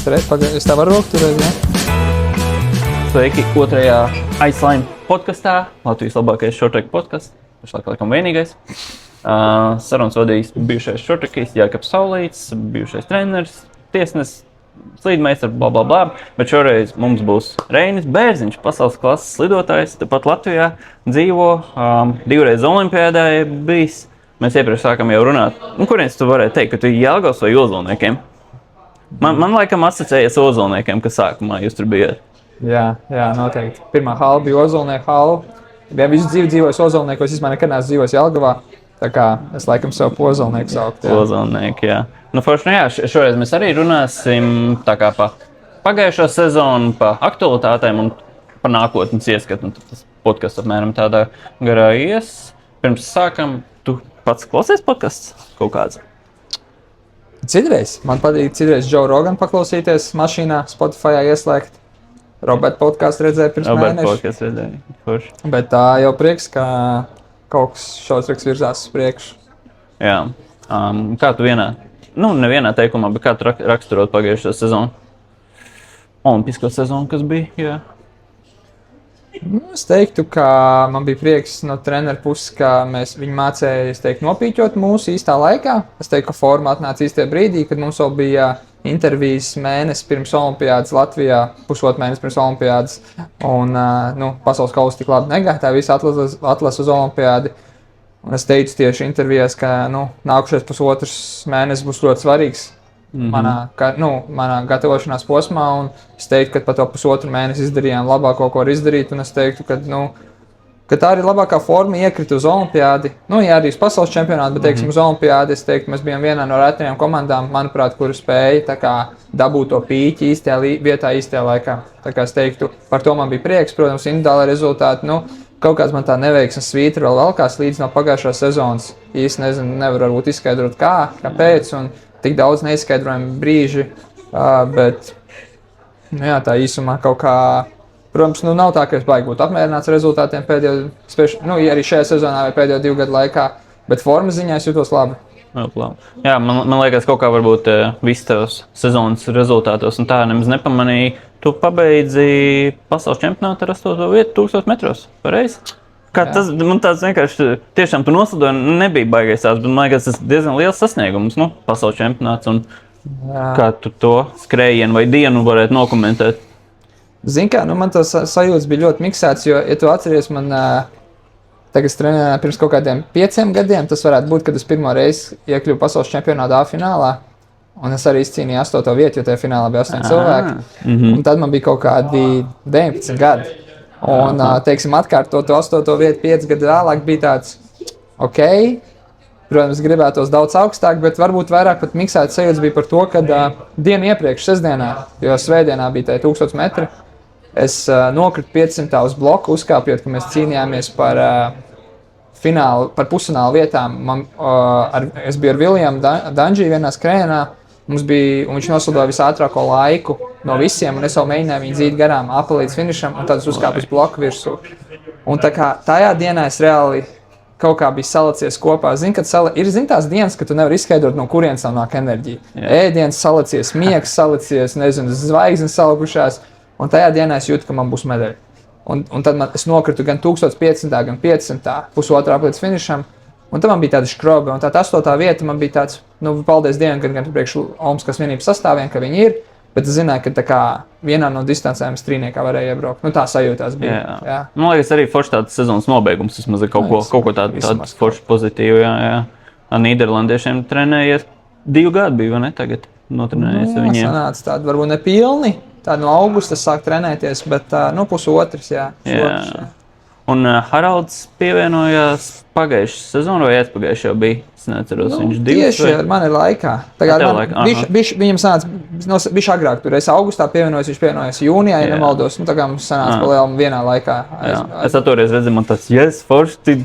Es tā varu rokt turēt, ne? Sveiki otrajā Iceline podkastā, Latvijas labākais shorttrack podcasts, pašlaik laikam vienīgais. Sarunas vadījis bijušais shorttrackis Jākaps Saulīts, bijušais treneris, tiesnesis, slīdmeistars, bla bla bla, bet šoreiz mums būs Reinis Bērziņš, pasaules klases slidotājs, tepat Latvijā dzīvo, divreiz olimpiādē bijis. Mēs iepriekš sākam jau runāt, kurienes tu varētu teikt, ka tu Jelgavas vai Ozolniekiem? Man laikam asociējies Ozolniekiem, ka sākumā jūs tur bijāt. Jā, noteikti. Pirmā hala bija Ozolnieku hala. Ja visu dzīvi dzīvoju Ozolnieku, es vispār nekad neesmu dzīvojis Jelgavā. Tā kā es laikam sev po Ozolnieku saukt. Ozolnieku, jā. Nu, forši, jā, šoreiz mēs arī runāsim tā kā pa pagājušo sezonu, pa aktualitātēm un pa nākotnes ieskatu. Tas podcasts apmēram tādā garā ies. Pirms sākam, tu pats klausies podcasts kaut kāds? Citreiz. Man patīk citreiz Joe Rogan paklausīties mašīnā, Spotifyā ieslēgt. Robert podcastu redzēju pirms mēneša. Robert podcastu redzēju. Forši. Bet tā jau prieks, ka kaut kas šausriks virzās uz priekšu. Jā. Kā tu nevienā teikumā, bet kā tu raksturot pagājušo sezonu? Olimpisko sezonu, kas bija, jā. Es teiktu, ka man bija prieks no treneru puses, ka viņi mācēja, nopīķot mūsu īstā laikā. Es teiktu, ka forma atnāca īstajā brīdī, kad mums vēl bija intervijas mēnesis pirms olimpiādas Latvijā, pusotru mēnesi pirms olimpiādas. Un pasaules kausa tik labi negāja, tā visa atlasa uz olimpiādi. Un es teicu tieši intervijās, ka nākušais pusotrs mēnesis būs ļoti svarīgs. Manā gatavošanās posmā, un es teiktu, ka pat to pusotru mēnesi izdarījām labāko, ko var izdarīt, un es teiktu, ka tā arī labākā forma iekrita uz olimpiādi. Jā, arī uz pasaules čempionātu, bet, uz olimpiādi, es teiktu, mēs bijām vienā no retajām komandām, manuprāt, kuru spēja dabūt to pīķi īstajā vietā, īstajā laikā. Tā kā es teiktu, par to man bija prieks, protams, individuāli rezultāti, kaut kāds man tā neveiksmes svītra vēl valkās līdz no pagājušās sezonas. Īsti nezinu, nevar varbūt izskaidrot kāpēc, un tik daudz neizskaidrojami brīži, bet tā īsumā kaut kā, protams, nav tā, ka es baigi būtu apmierināts ar rezultātiem arī šajā sezonā vai pēdējo 2 gadu laikā, bet formas ziņā es jūtos labi. Jā, man liekas, kaut kā varbūt viss tavs sezonas rezultātos un tā nemaz nepamanīja. Tu pabeidzi pasaules čempionātu ar 8. vietu 1000 metros, pareizi? Man tāds vienkārši, tiešām tu noslidoji, nebija baigais tās, bet man liekas, tas diezgan liels sasniegums, pasaules čempionāts, un kā tu to skrējienu vai dienu varētu nokomentēt? Zini kā, man tas sajūtas bija ļoti miksēts, jo, ja tu atceries, man tagad es trenēju pirms kaut kādiem 5 gadiem, tas varētu būt, kad es pirmo reizi iekļuvu pasaules čempionāta A finālā, un es arī izcīnīju 8. vietu, jo tajā finālā bija 8 cilvēki, un tad man bija kaut kādi 19 gadi. Un, atkārtot to 8. vietu 5 gadu vēlāk bija tāds, protams, gribētos daudz augstāk, bet varbūt vairāk pat miksētas sajūtas bija par to, ka dienu iepriekš, sestdienā, jo svētdienā bija tā 1000 metri, es nokritu 500 uz bloku, uzkāpjot, ka mēs cīnījāmies par pusfināla vietām. Es biju ar Viljamu Danģiju vienā skrējienā. Un viņš noslidoja visātrāko laiku no visiem, un es vēl mēģināju viņu dzīt garām apa līdz finišam, un tad es uzkāpu uz bloku virsū. Un tajā dienā es reāli kaut kā biju salacies kopā. Ir tās dienas, ka tu nevari izskaidrot, no kurienes nāk enerģija. Ēdiens salacies, miegs salacies, zvaigznes salikušās, un tajā dienā es jūtu, ka man būs medaļa. Un tad es nokritu gan 1500, gan 500, pusotrā līdz finišam. Un tad man bija tāda škroba, un tā 8. vieta man bija tāds, paldies Dievam, gan priekš Olimpiskās vienības sastāviem, ka viņi ir, bet es zināju, ka vienā no distancēm strīniekā varēja iebraukt. Tā sajūtās bija. Jā. Man liekas, arī forši tāds sezonas nobeigums, vismaz kaut ko tādu forši pozitīvu, jā. Nīderlandiešiem trenējies 2 gadi bija, vai ne, tagad notrenējies ar viņiem? Sanāca tādi varbūt nepilni, tādi no augusta sāk trenēties, bet pusotrs, jā. Un Haralds pievienojās pagājušajā sezonā, vai aizpagājušajā jau bija? Es neatceros, viņš 2 tieši ar mani laikā. Viņam sanāca bišķi agrāk, tur es augustā pievienojos, viņš pievienojās jūnijā, ja nemaldos. Mums sanāca palielam vienā laikā. Es attoreiz redzēju, man tāds, forši,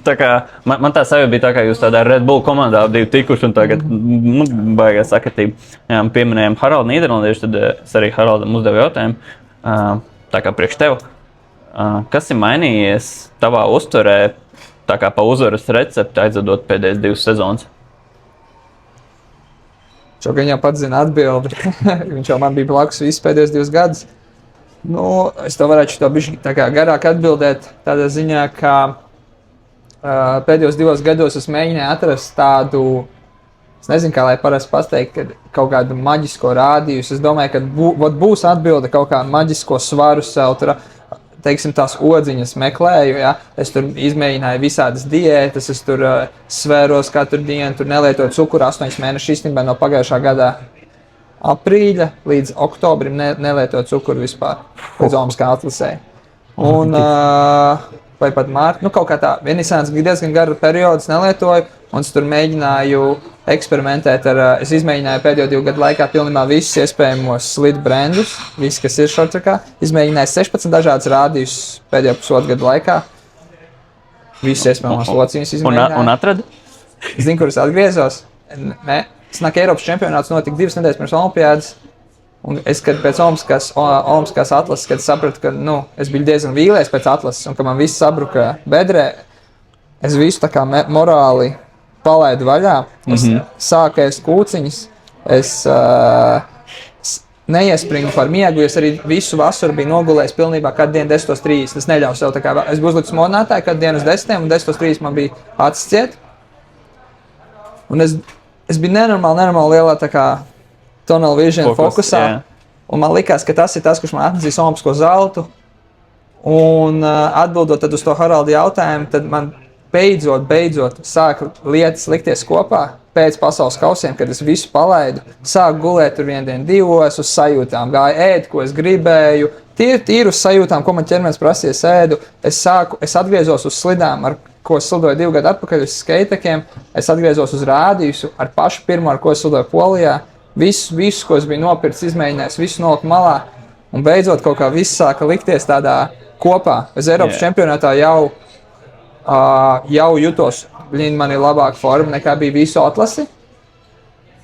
man tā sajūta bija tā, kā jūs tādā Red Bull komandā 2 tikuši, un tagad baigā sakatība. Jā, pieminējām Haraldu Nīderlandiešu, tad es arī Haraldam uzdevu jautājumu, tā kā priekš tev. Kas ir mainījies tavā uztverē, tā kā pa uzvaras recepti aizvedot pēdējās 2 sezonas? Šo gan jau pats zina atbildi. Viņš jau man bija blakus visus pēdējos 2 gadus. Nu, es to varētu bišķi tā kā garāk atbildēt tādā ziņā, ka pēdējos 2 gados es mēģināju atrast tādu, es nezinu, kā lai parasti pateikt, ka kaut kādu maģisko rādījusu. Es domāju, ka būs atbilde kaut kā maģisko svaru sev, tur, teiksim, tās odziņas meklēju, ja? Es tur izmēģināju visādas diētas, es tur svēros katru dienu, tur nelietoju cukuru 8 mēnešus, īstenībā no pagājušā gadā aprīļa līdz oktobrim nelietoju cukuru vispār, līdz Omaskā atlasē. Un, vai pat mārta, nu kaut kā tā, vienisāns diezgan garu periodu nelietoju, un es tur mēģināju eksperimentēt es izmēģināju pēdējo 2 gadu laikā pilnībā visus iespējamos slidu brandus, visi, kas ir šortrakā. Izmēģināju 16 dažādas rādījusus pēdējo 1,5 gadu laikā. Visus iespējamos lociņus izmēģināju. Un atradi? Zinu, kur es atgriezos. Snāk Eiropas čempionāts notika 2 nedēļas pirms Olimpiādas. Un es, kad pēc Olimpiskās atlases, kad sapratu, ka es biju diezgan vīlies pēc atlases un ka man viss sabruka bedrē, es visu tā kā morāli palaidu vaļā. Es sāku ēst kūciņas, es neiespringu par miegu, es arī visu vasaru biju nogulējis pilnībā katru dienu 10:30. Es neļauju sev tā kā, es biju uzlicis modinātāju katru dienu uz 10 un 10:30 man bija acis ciet. Un es biju nenormāli lielā tā kā tunnel vision fokusā. Yeah. Un man likās, ka tas ir tas, kurš man atnesīs olimpisko zeltu. Un atbildot tad uz to Haralda jautājumu, tad man beidzot sāka lietas likties kopā pēc pasaules kausiem, kad es visu palaidu. Sāku gulēt tur 1 dienu 2, uz sajūtām, gāju ēd, ko es gribēju. Tīri uz sajūtām, ko man ķermenis prasīja, ēdu. Es atgriezos uz slidām, ar ko es slidoju 2 gadu atpakaļ uz skatekiem. Es atgriezos uz rādījusu ar pašu pirmo, ar ko es slidoju Polijā. Visu, ko es biju nopircis, izmēģinājis, visu noliku malā. Un beidzot kaut kā viss sāka likties tādā kopā. Es Eiropas čempionātā jau jutos, man ir labāka forma nekā bija visu atlasi.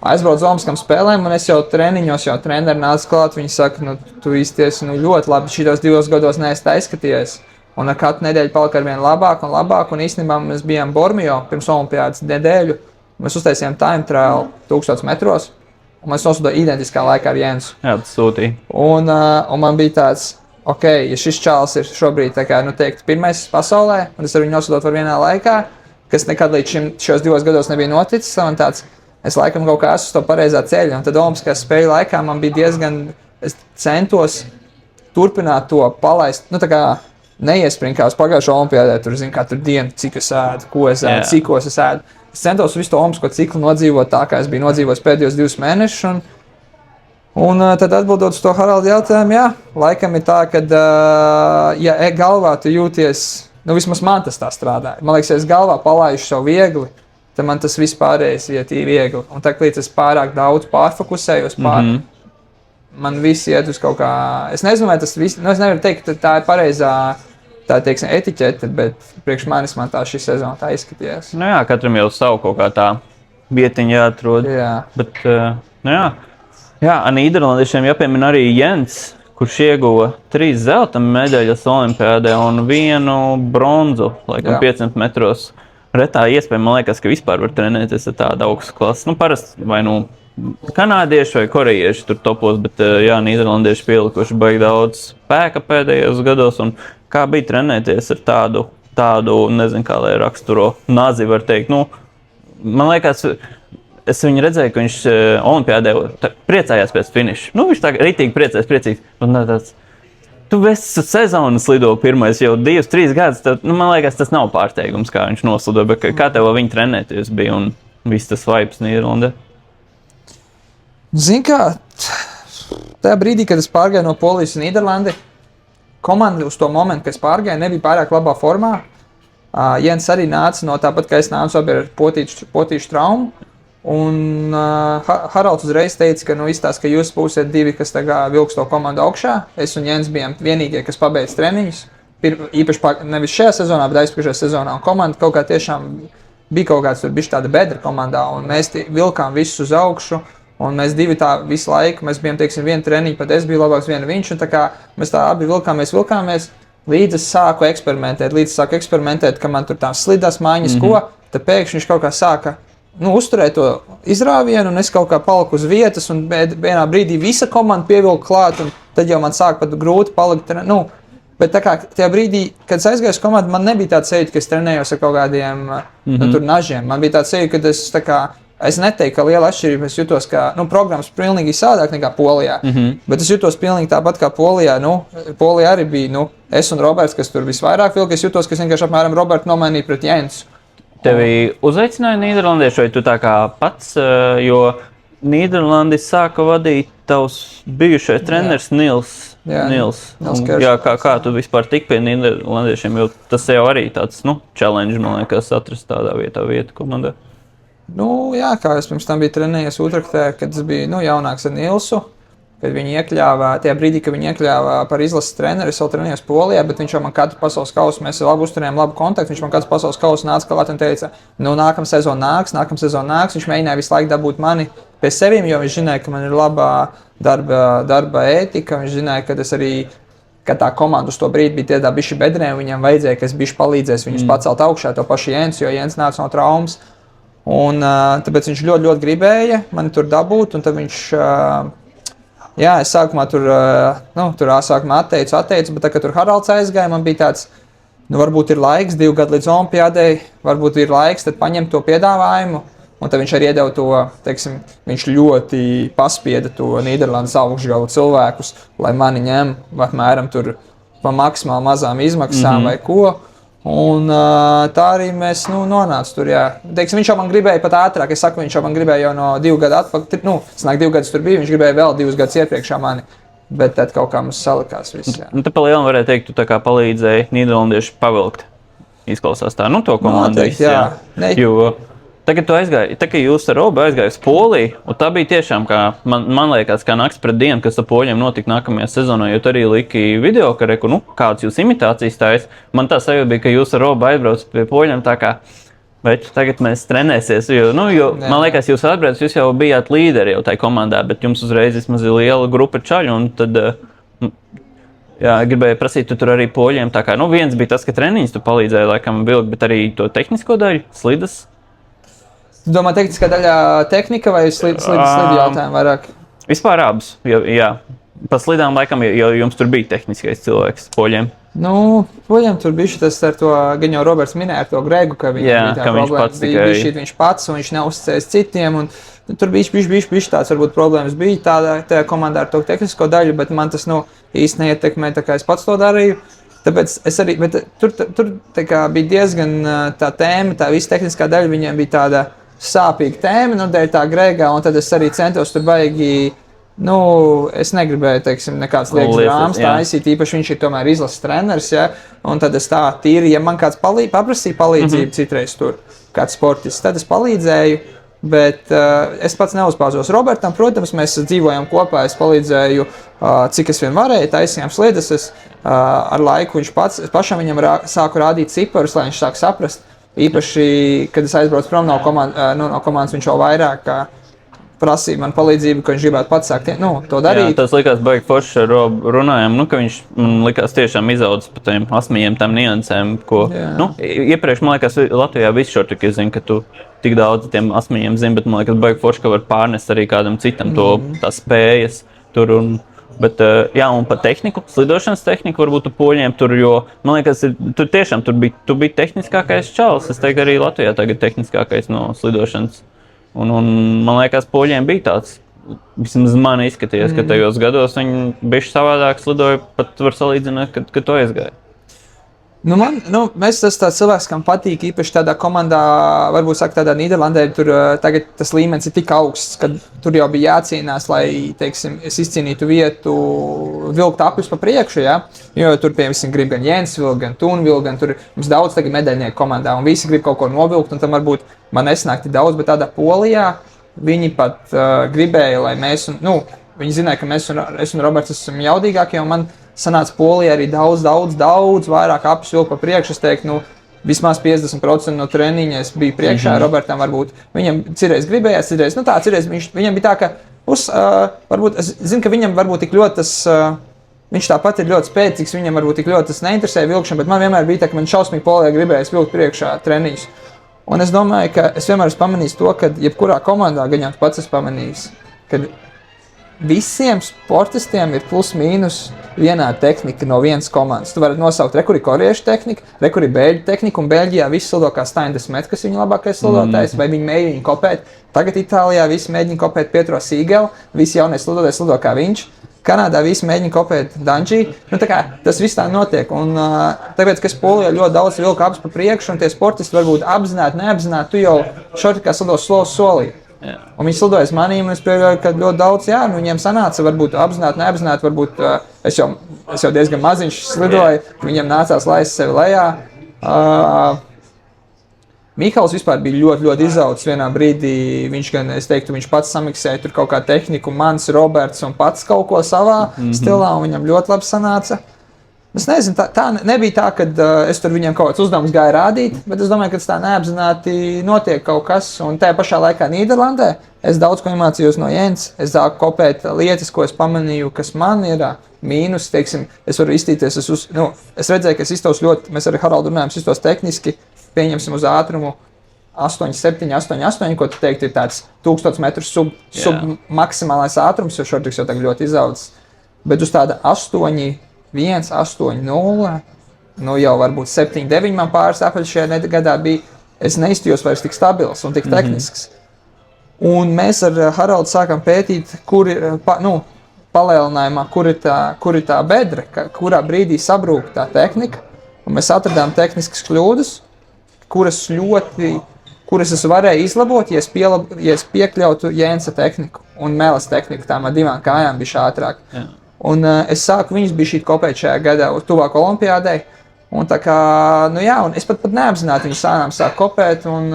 Aizbraucu uz Olimpiskām spēlēm, un es jau treniņos, jau treneri nāca klāt. Viņi saka, tu īsties ļoti labi šitos 2 gados neesi izskatījies. Un ar katru nedēļu palika arvien labāk un labāk. Un īstenībā mēs bijām Bormio pirms Olimpiādas nedēļu. Mēs uztaisījām time trial 1000 metros. Un mēs nosūdām identiskā laikā ar Jensu. Jā, tas sūtīja. Un man bija tāds, ja šis čāls ir šobrīd, tā kā, teikt, pirmais pasaulē, un es ar viņu nosūdot var vienā laikā, kas nekad līdz šos 2 gados nebija noticis, un tāds, es laikam kaut kā esmu uz to pareizā ceļa. Un tad Olimpiskās spēļu laikā man bija diezgan, es centos turpināt to palaist, tā kā neiespringt kā uz pagājušo Olimpiādē, tur zinu katru dienu, cik es ēdu, ko es ēdu, cikos es ēdu. Es centos visu to olimpisko ciklu nodzīvot tā, kā es biju nodzīvojis pēdējos 2 mēnešus. Un tad atbildot uz to Haralda jautājumu, jā, laikam ir tā, ka, ja galvā tu jūties, vismaz man tas tā strādāja. Man liekas, ja es galvā palaišu savu viegli, tad man tas viss pārējais iet viegli. Un tā, līdz es pārāk daudz pārfokusējos, man viss iet uz kaut kā, es nezinu, vai tas viss, es nevaru teikt, ka tā ir pareizā, tā teiksim, etiķete, bet priekš manis man tā šī sezona tā izskatījās. Jā, katram jau savu kaut kā tā vietiņa jāatrod. Jā. Bet, jā, Nīderlandiešiem jāpiemina arī Jens, kurš ieguva 3 zelta medaļas Olimpiādē un 1 bronzu, laikam 500 metros. Retā iespēja, man liekas, ka vispār var trenēties ar tādu augstu klasi. Parasti vai kanādieši vai korejieši tur topos, bet jā, Nīderlandieši pielikuši baigi daudz spēka pēdējos gados. Un kā bija trenēties ar tādu, nezinu, kā lai raksturo, nazi var teikt. Man liekas, es viņu redzēju, ka viņš Olimpiādē priecājās pēc finiša. Viņš tā ritīgi priecīgs. Un tāds, tu visu sezonu slido pirmais jau 2-3 gadus. Tad, man liekas, tas nav pārsteigums, kā viņš noslidoja, bet kā tev viņa trenēties bija un viss tas vibes Nīderlandē? Zini kā, tajā brīdī, kad es pārgāju no Polijas un Nīderlandi, komanda uz to momentu, kad es pārgāju, nebija pārāk labā formā. Jens arī nāca no tāpat, kā es nācu abi ar potīšu traumu. Un Haralds uzreiz teica, ka izstāsta, ka jūs būsiet 2, kas vilks to komandu augšā. Es un Jens bijām vienīgie, kas pabeidz treniņus. Īpaši nevis šajā sezonā, bet aizpagājušajā sezonā. Un komanda kaut kā tiešām bija kaut kāds tur bišķi tāda bedra komandā. Un mēs vilkām visus uz augšu. Un mēs 2 tā visu laiku, mēs bijām, teiksim, 1 treniņu, pat es biju labāks, 1 viņš. Un tā kā mēs tā abi vilkāmies, līdz es sāku eksperimentēt, ka man tur tās slidās mājiņas, tad pēkšņi viņš kaut kā sāka uzturēju to izrāvienu, un es kaut kā paliku uz vietas, un vienā brīdī visa komanda pievilka klāt, un tad jau man sāk pat grūti palikt. Bet tā kā tajā brīdī, kad es aizgāju uz komandu, man nebija tāds sajūta, ka es trenējos ar kaut kādiem tur nažiem. Man bija tāds sajūta, ka es neteiktu, ka liela atšķirība. Es jutos, ka programmas pilnīgi savādāk nekā Polijā. Bet es jutos pilnīgi tāpat kā Polijā. Polijā arī bija es un Roberts, kas tur visvairāk vilka. Es jutos, ka es vienkārši apmēram Robertu nomainīju pret Jensu. Tevi uzaicināja nīderlandieši, vai tu tā kā pats, jo Nīderlandi sāka vadīt tavs bijušais treneris Nils. Kā tu vispār tik pie nīderlandiešiem, jo tas jau arī tāds, challenge, man liekas, atrast tādā vietu komandā. Kā es pirms tam biju trenējies Utrechtē, kad es biju jaunāks ar Nilsu, kad viņi iekļāvā, tajā brīdī, kad viņi iekļāvā par izlases treneri, es vēl trenējos Polijā, bet viņš jau man katru pasaules kausu, mēs labi uzturējām labu kontaktu, viņš man katru pasaules kausu nāca klāt un teica, nākamā sezona nāks, viņš mēģināja visu laiku dabūt mani pie seviem, jo viņš zināja, ka man ir labā darba ētika, viņš zināja, ka es arī, ka tā komanda uz to brīdi bija tādā bišķi bedrē, un viņam vajadzēja, ka es bišķi palīdzēs viņus pacelt augšā, to pašu Jensu, jo Jens nāca no traumas. Un tāpēc viņš ļoti, ļoti gribēja mani tur dabūt, un tad viņš, es sākumā tur sākumā atteicu, bet tā, kad tur Haralds aizgāja, man bija tāds, varbūt ir laiks, 2 gadi līdz olimpiādei, varbūt ir laiks tad paņemt to piedāvājumu, un tad viņš arī iedeva to, teiksim, viņš ļoti paspieda to Nīderlandes augšgalu cilvēkus, lai mani ņem apmēram tur pa maksimāli mazām izmaksām vai ko. Un tā arī mēs nonācām tur. Teiksim, viņš jau man gribēja pat ātrāk. Es saku, viņš jau man gribēja jau no 2 gadu atpakaļ. 2 gadus tur bija, viņš gribēja vēl 2 gadus iepriekšā mani. Bet tad kaut kā mums salikās viss. Tad pa lielam varētu teikt, tu tā kā palīdzēji nīderlandieši pavilkt. Izklausās tā, to komandu viss. Jo tagad tu aizgāji, tagad jūs ar Robu aizgāji uz Poliju, un tā bija tiešām, kā man liekas, kā nakts pret dienu, kas ar poļiem notika nākamajā sezonā, jo tu arī liki video, ka kāds jūs imitācijas tājas. Man tā sajūta bija, ka jūs ar Robu aizbrauc pie poļiem tā kā, bet tagad mēs trenēsies, jo man liekas, jūs atbrauc, jūs jau bijāt līderi jau tajā komandā, bet jums uzreiz vismaz ir liela grupa čaļu, un tad, gribēju prasīt, tu tur arī poļiem tā kā, viens bija tas, ka treniņus tu palīdzēji laikam vilkt, bet arī to tehnisko daļu, slidas. Tu domā tehniskā daļā tehnika vai slidu jautājumu vairāk? Vispār abas, jā. Pa slidām laikam, jo jums tur bija tehniskais cilvēks poļiem. Poļiem tur bija tas ar to, gan jau Roberts minēja ar to Gregu, ka viņam bija tā problēma, viņš pats un viņš neuzticējas citiem. Un tur bija tāds varbūt problēmas bija tajā komandā ar to tehnisko daļu, bet man tas īsti neietekmē, tā kā es pats to darīju. Tāpēc es arī, bet tur tā kā bija diezgan tā tēma, tā visa tehniskā daļa viņiem bija tāda sāpīga tēma, dēļ tā Gregā, un tad es arī centos tur baigi, es negribēju, teiksim, nekāds liekas drāmas taisīt, īpaši viņš ir tomēr izlases treneris, un tad es tā tīri, ja man kāds paprasīja palīdzību citreiz tur, kāds sportists, tad es palīdzēju, bet es pats neuzpāzos Robertam, protams, mēs dzīvojam kopā, es palīdzēju, cik es vien varēju, taisījām slidas, ar laiku viņš pašam viņam sāku rādīt ciparus, lai viņš sāk saprast. Īpaši, kad es aizbraucu prom no komandas, viņš vēl vairāk prasīja man palīdzību, ka viņš gribētu pats sākt to darīt. Jā, tas likās baigi forši ar Robu runājām, ka viņš likās tiešām izaudzis pa tiem asmījiem, tam niansēm, ko, iepriekš, man liekas, Latvijā viss šortiki zina, ka tu tik daudz tiem asmījiem zini, bet man liekas baigi forši, ka var pārnest arī kādam citam tās spējas tur un... Bet, un par tehniku, slidošanas tehniku varbūt poļiem tur, jo, man liekas, tu tiešām tu biji tehniskākais čalis, es teiktu arī Latvijā tagad tehniskākais no slidošanas. Un man liekas, poļiem bija tāds, vismaz man izskaties, ka tajos gados viņi bišķi savādāk slidoja, pat var salīdzināt, kad to aizgāja. Mēs tas tāds cilvēks, kam patīk, īpaši tādā komandā, varbūt saka tādā Nīderlandē, tur tagad tas līmenis ir tik augsts, ka tur jau bija jācīnās, lai, teiksim, es izcīnītu vietu, vilkt apjus pa priekšu, jo tur, piemēram, grib gan Jens vilkt, gan Tun vilkt, gan tur mums daudz tagad medaļnieku komandā, un visi grib kaut ko novilkt, un tam varbūt man nesnāk tik daudz, bet tādā Polijā viņi pat gribēja, lai mēs, viņi zināja, ka es un Roberts esam jaudīgākie, un man sanāca Polijā arī daudz vairāk apjus vilkt pa priekšu. Es teiktu, vismaz 50% no treniņa es biju priekšā. Robertam varbūt viņam cirreiz gribējās, cirreiz viņam bija tā, ka varbūt es zinu, ka viņam varbūt tik ļoti tas, viņš tāpat ir ļoti spēcīgs, viņam varbūt tik ļoti tas neinteresē vilkšana, bet man vienmēr bija tā, ka man šausmīgi Polijā gribējās vilkt priekšā treniņus. Un es domāju, ka es vienmēr esmu pamanījis to, ka jebkurā komandā, gan jau pats esmu pamanījis, ka visiem sportistiem ir plus mīnus vienā tehnika no vienas komandas. Tu vari nosaukt rekuri koriešu tehniku, rekuri bēļu tehniku, un Beļģijā visi slido kā Steinders Met, kas viņa labākais slidotājs, vai viņi mēģina kopēt. Tagad Itālijā visi mēģina kopēt Pietro Sīgelu, visi jaunie slidotājs slido kā viņš. Kanādā visi mēģina kopēt Danģī. Nu, tā kā tas viss tā notiek. Un tāpēc, ka es Polijā ļoti daudz vilku abas pa priekšu, un tie sportisti varbūt apzināti, neapzināti, tu jau šortikā slido soli solī. Jā. Un viņi slidojas manīm, un es pieļauju, ka ļoti daudz, jā, nu viņiem sanāca, varbūt apzināti, neapzināti, varbūt es jau diezgan maziņš slidoju, viņiem nācās laist sevi lejā. Mihals vispār bija ļoti, ļoti izaudzis vienā brīdī. Viņš gan, es teiktu, viņš pats samiksēja tur kaut kā tehniku, mans, Roberts un pats kaut ko savā stilā, un viņam ļoti labi sanāca. Es nezinu, tā nebija tā, ka es tur viņiem kaut kāds uzdevums gāju rādīt, bet es domāju, ka tas tā neapzināti notiek kaut kas. Un tajā pašā laikā Nīderlandē es daudz ko iemācījos no Jens. Es sāku kopēt lietas, ko es pamanīju, kas man ir mīnus. Teiksim, es varu iztīties, es redzēju, ka es iztos ļoti, mēs ar Haraldu runājam, es iztos tehniski, pieņemsim uz ātrumu 8,7, 8,8, ko tu teiktu ir tāds 1000 metru sub maksimālais ātrums, jo šortiks jau tagad ļoti izaudzis. Bet uz tāda 8,1, 8,0, nu jau varbūt 7,9 man pāris apaļ šajā gadā bija, es neiztījos vairs tik stabils un tik tehnisks. Un mēs ar Haraldu sākam pētīt, kur ir, palielinājumā, kur ir tā bedra, kurā brīdī sabrūk tā tehnika. Un mēs atradām tehniskas kļūdas, kuras es varēju izlabot, ja es piekļautu Jensa tehniku un Melas tehniku, tām ar divām kājām bija ātrāk. Jā. Un es sāku viņus bija šī kopēt šajā gadā uz tuvāk olimpiādei. Un tā kā, un es pat neapzināti viņu sāk kopēt. Un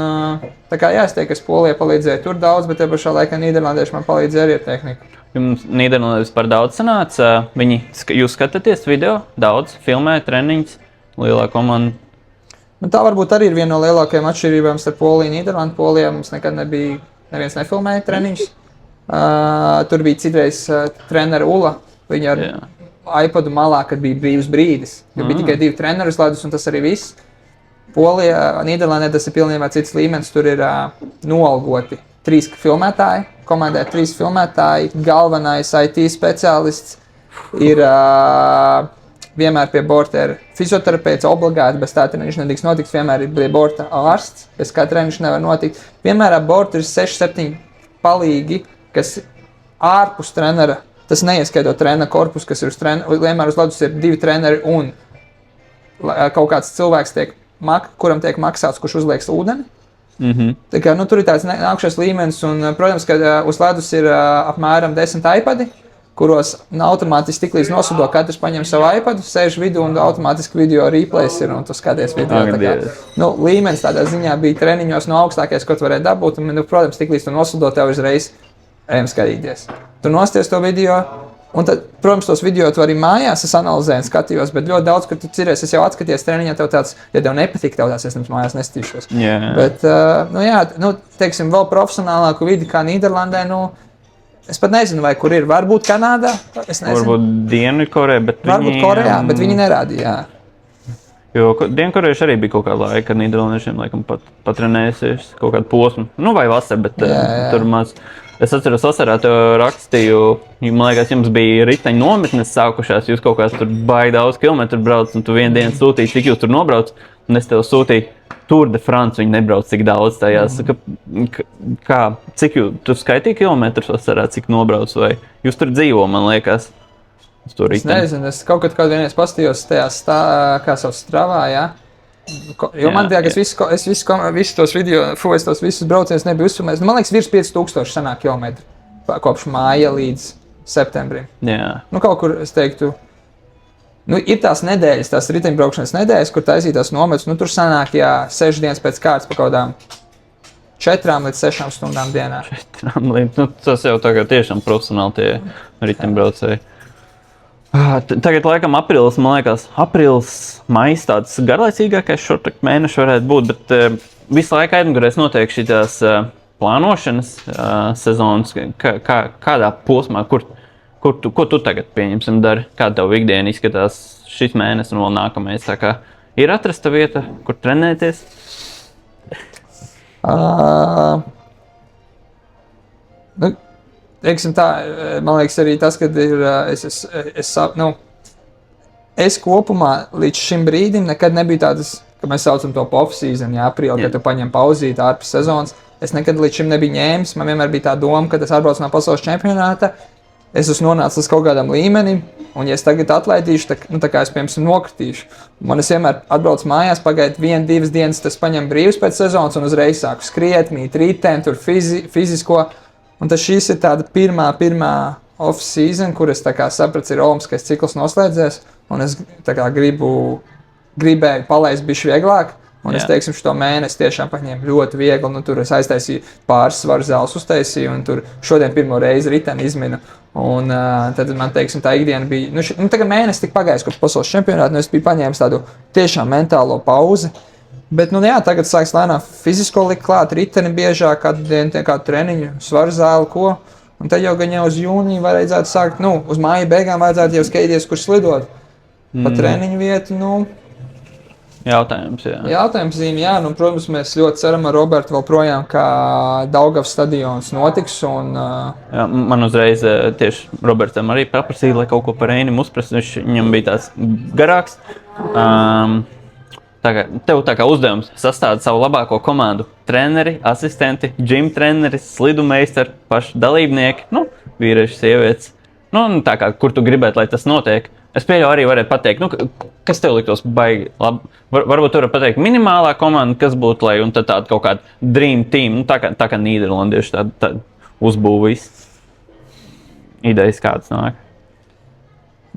tā kā es teiktu, ka es Polijā palīdzēju tur daudz, bet te pašā laikā Nīderlandieši man palīdzēja arī ar tehniku. Jums Nīderlandē vispār daudz sanāca? Jūs skatāties video, daudz, filmē, treniņus, lielā komanda? Tā varbūt arī ir viena no lielākajām atšķirībām starp Poliju un Nīderlandu. Polijā mums nekad neviens nefilmēja treniņus. Tur bija citreiz trenera Ula. Viņa ar iPadu malā, kad bija brīvs brīdis. Jo bija tikai 2 treneri uz ledus, un tas arī viss. Polijā, Nīderlandē tas ir pilnībā cits līmenis. Tur ir noalgoti 3 filmētāji, komandē 3 filmētāji, galvenais IT speciālists ir vienmēr pie borta ir fizioterapeits obligāti, bez tā treniņš nedrīkst notikt, vienmēr ir pie borta ārsts, bez kā treniņš nevar notikt. Vienmēr ap borta ir 6-7 palīgi, kas ārpus trenera, tas neieskaitot trenera korpusu, kas ir vienmēr uz ledus ir 2 treneri un kaut kāds cilvēks, kuram tiek maksāts, kurš uzlieks ūdeni. Tā kā, tur ir tāds nākušais līmenis, un, protams, ka uz ledus ir apmēram 10 iPadi, kuros automātiski tiklīdz noslido, katrs paņem savu iPadu, sēž vidū un automātiski video replays ir, un tu skaties video. Līmenis tādā ziņā bija treniņos no augstākais, ko tu varēji dabūt, un, protams, tiklīdz tu noslido, tev uzreiz ejam skatīties. Tu nosties to video, un tad, protams, tos video tu arī mājās, es analizēju un skatījos, bet ļoti daudz, kad tu ciries, es jau atskaties treniņā, tev tāds, ja tev nepatīk, tev tāds, es nemaz mājās nestīšos. Yeah. Bet, teiksim, vēl profesionālāku vidi kā Nīderlandē, es pat nezinu, vai kur ir. Varbūt Kanādā. Varbūt Dienvidkorejā, bet varbūt Korejā, bet viņi nerādīja. Jo Dienvidkorejieši arī bija kaut kāda laika, kad Nīderlandiešiem laikam patrenējusies kaut kādu posmu. Vai vasarā, bet tur maz. Es atceros, vasarā tev rakstīju, man liekas, jums bija riteņu nometnes sākušās, jūs kaut kāds tur baigi daudz kilometru brauc, un tu vienu dienu sūtīji, cik jūs tur nobrauc, un es tev sūtīju Tour de France, viņi nebrauc cik daudz tajās. Cik tu skaitīji kilometrus vasarā, cik nobrauc, vai jūs tur dzīvo, man liekas? Es nezinu, es kaut kad vienreiz pastījos tajās kā savu Stravā, jā. Jo man tajā, ka es visus tos video, es tos visus braucienus nebiju uzsumējis. Man liekas, virs 5000 sanāk kilometri kopš māja līdz septembrim. Jā. Kaut kur, es teiktu, ir tās nedēļas, tās riteņbraukšanas nedēļas, kur taisītās nometus, tur sanāk, 6 dienas pēc kārtas pa kaut kādām 4 līdz 6 stundām dienā. 4 līdz, tas jau tagad tiešām profesionāli tie riteņbraucēji. Tagad laikam aprīlis, man liekas, maijs tāds garlaicīgākais šortak mēneši varētu būt, bet visu laiku aizmugurēs notiek šitās plānošanas sezonas, kādā posmā, ko tu tagad pieņemsim dari, kāda tev ikdiena izskatās šis mēnesis un vēl nākamais, tā kā ir atrasta vieta, kur trenēties? Nu, teiksim tā, man liekas arī tas, ka ir, es kopumā līdz šim brīdim nekad nebiju tādas, ka mēs saucam to off-season, aprīlī, kad tu paņem pauzīti ārpus sezonas. Es nekad līdz šim nebiju ņēmis, man vienmēr bija tā doma, kad es atbraucu no pasaules čempionāta, es esmu nonācis līdz kaut kādam līmenim, un ja es tagad atlaidīšu, tā kā es, piemēram, nokritīšu. Man es vienmēr atbraucu mājās, pagaidu 1-2 dienas, tas paņem brīvs pēc sezonas, un uzreiz sāku skriet, mīt riteni, tur fizisko. Un tas šīs ir tāda pirmā off-season, kur es tā kā sapratu, ir olimpiskais cikls noslēdzies, un es tā kā gribēju palaist bišķi vieglāk, un es, teiksim, šo mēnesi tiešām paņēmu ļoti viegli, un tur es aiztaisīju pāris svaru zāles uztaisīju, un tur šodien pirmo reizi riteni izminu, un tad man, teiksim, tā ikdiena bija, tagad mēnesi tik pagājis, kopš pasaules čempionāta, es biju paņēmis tādu tiešām mentālo pauzi. Bet, tagad sāks lēnām fizisko likt klāt, riteni biežāk, kādu dienu, kādu treniņu, svaru zāli, ko. Un tad jau gan jau uz jūniju vajadzētu sākt, uz māja beigām vajadzētu jau skatīties, kur slidot. Pa treniņu vietu, Jautājums, jā. Jautājums zīme, jā. Protams, mēs ļoti ceram ar Robertu vēl projām, kā Daugavas stadions notiks. Un, jā, man uzreiz tieši Robertam arī paprasīja, lai kaut ko par Reinim uzprast. Viņam bija tāds garāks. Tev tā kā uzdevums sastāda savu labāko komandu – treneri, asistenti, gym treneris, slidu meistari, paši dalībnieki, vīrieši, sievietes. Tā kā, kur tu gribētu, lai tas notiek. Es pieļauju arī varētu pateikt, kas tev liktos baigi labi. Varbūt tu vari pateikt minimālā komanda, kas būtu, lai, un tad tāda kaut kāda dream team, tā kā nīderlandieši tāda uzbūvis. Idejas kādas nāk.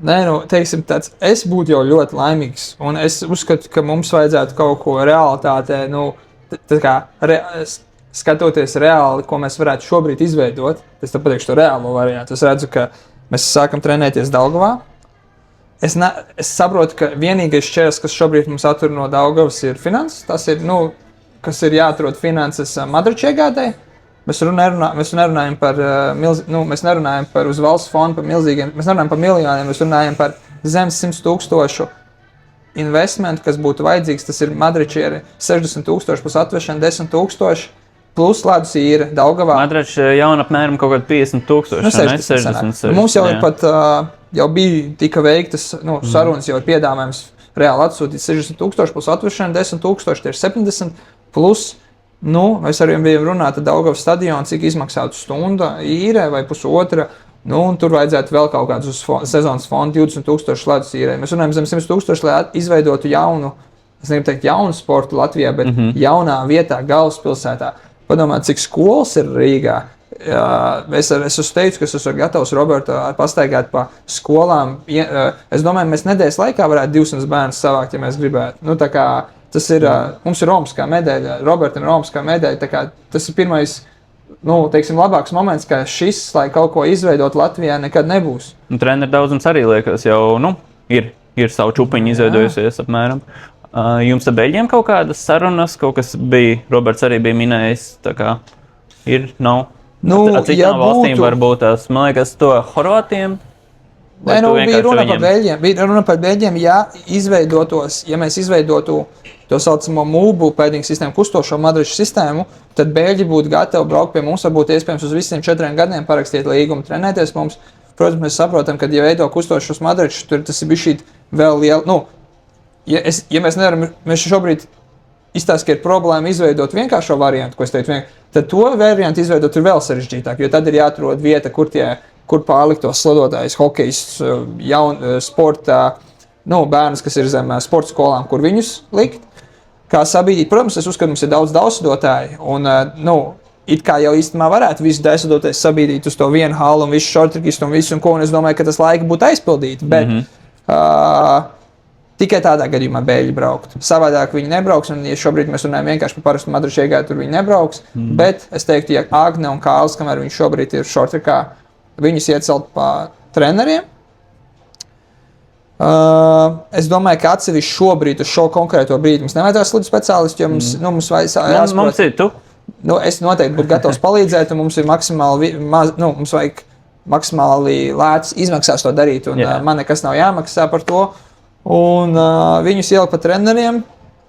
Nē, teiksim tāds, es būtu jau ļoti laimīgs, un es uzskatu, ka mums vajadzētu kaut ko realitātē, skatoties reāli, ko mēs varētu šobrīd izveidot. Es te pateikšu to reālo variantu. Es redzu, ka mēs sākam trenēties Daugavā. Es saprotu, ka vienīgais šķērs, kas šobrīd mums attur no Daugavas, ir finanses. Tas ir, kas ir jāatrod finanses Madriču iegādē. Mēs nerunājam par mēs nerunājam par uz valsts fondu, par milzīgiem, mēs nerunājam par miljoniem, mēs runājam par zem 100,000 investīciju, kas būtu vajadzīgs. Tas ir Madriča 60,000 plus atvešana 10,000 plus ledus īra Daugavā. Madriča jauna apmēram kaut kādi 50,000, 60. Mums jau ir pat, jau bija tika veiktas sarunas, jau ir piedāvājums reāli atsūtīt 60,000 plus atvešana 10,000, tie ir 70 plus. Mēs arī bijām runāt ar Daugavas stadionu, cik izmaksātu stunda īre vai pusotra. Un tur vajadzētu vēl kaut kādus sezonas fondu 20,000 ledus īrē. Mēs runājam zem 100,000, lai izveidotu jaunu, es negribu teikt jaunu sportu Latvijā, bet jaunā vietā, galvaspilsētā. Padomāt, cik skolas ir Rīgā. Es teicu, ka es esmu gatavs Robertu pastaigāt pa skolām. Es domāju, mēs nedēļas laikā varētu 200 bērnus savākt, ja mēs gribētu. Tas ir, mums ir olimpiskā medaļa, Robertam ir olimpiskā medaļa, tā kā tas ir pirmais, labāks moments, ka šis, lai kaut ko izveidot Latvijā, nekad nebūs. Treneru daudzums arī liekas jau, ir savu čupiņu izveidojusies apmēram. Jums ar beļģiem kaut kādas sarunas, kaut kas bija, Roberts arī bija minējis, tā kā nav. Citām valstīm varbūt tās, man liekas, to Horvātiem. Nē, bija runa par beļģiem, ja mēs izveidotu to saucamo MUBU pēdīgu sistēmu, kustošo Madriču sistēmu, tad beļģi būtu gatavi braukt pie mums, varbūt iespējams uz visiem 4 gadiem parakstīt līgumu, trenēties mums. Protams, mēs saprotam, ka, ja veido kustošos Madričus, tur tas ir bišķīt vēl liela. Ja mēs nevaram, mēs šobrīd izstāst, ka ir problēma izveidot vienkāršo variantu, ko es teicu, tad to variantu izveidot ir vēl sarežģītāk, jo tad ir jāatrod vieta, kur pārlikt tos slidotājus, hokejs, sporta, bērnus, kas ir zem sporta skolām, kur viņus likt. Kā sabīdīt, protams, es uzskatu, mums ir daudz daudzdāsdotāji, un, it kā jau īstenībā varētu visu daudzdāsdotājs sabīdīt uz to vienu halu un visu šortrikistu un visu, un es domāju, ka tas laika būtu aizpildīti, bet tikai tādā gadījumā beļģi braukt. Savādāk viņi nebrauks, un ja šobrīd mēs runājam vienkārši par parastu Madriču iegāju, tur viņi nebrauks, bet es teiktu, ja Agne un Kāls, kamēr viņi šobrīd ir šortrikā, viņus iecelt pa treneriem. Es domāju, ka atsevišķi šobrīd uz šo konkrēto brīdi mums nevajadzētu slidu speciālistu, jo mums vajag mums ir tu. Es noteikti būtu gatavs palīdzēt, un mums ir mums vajag maksimāli lētas izmaksās to darīt, un man nekas nav jāmaksā par to. Un viņus ielikt pa treneriem,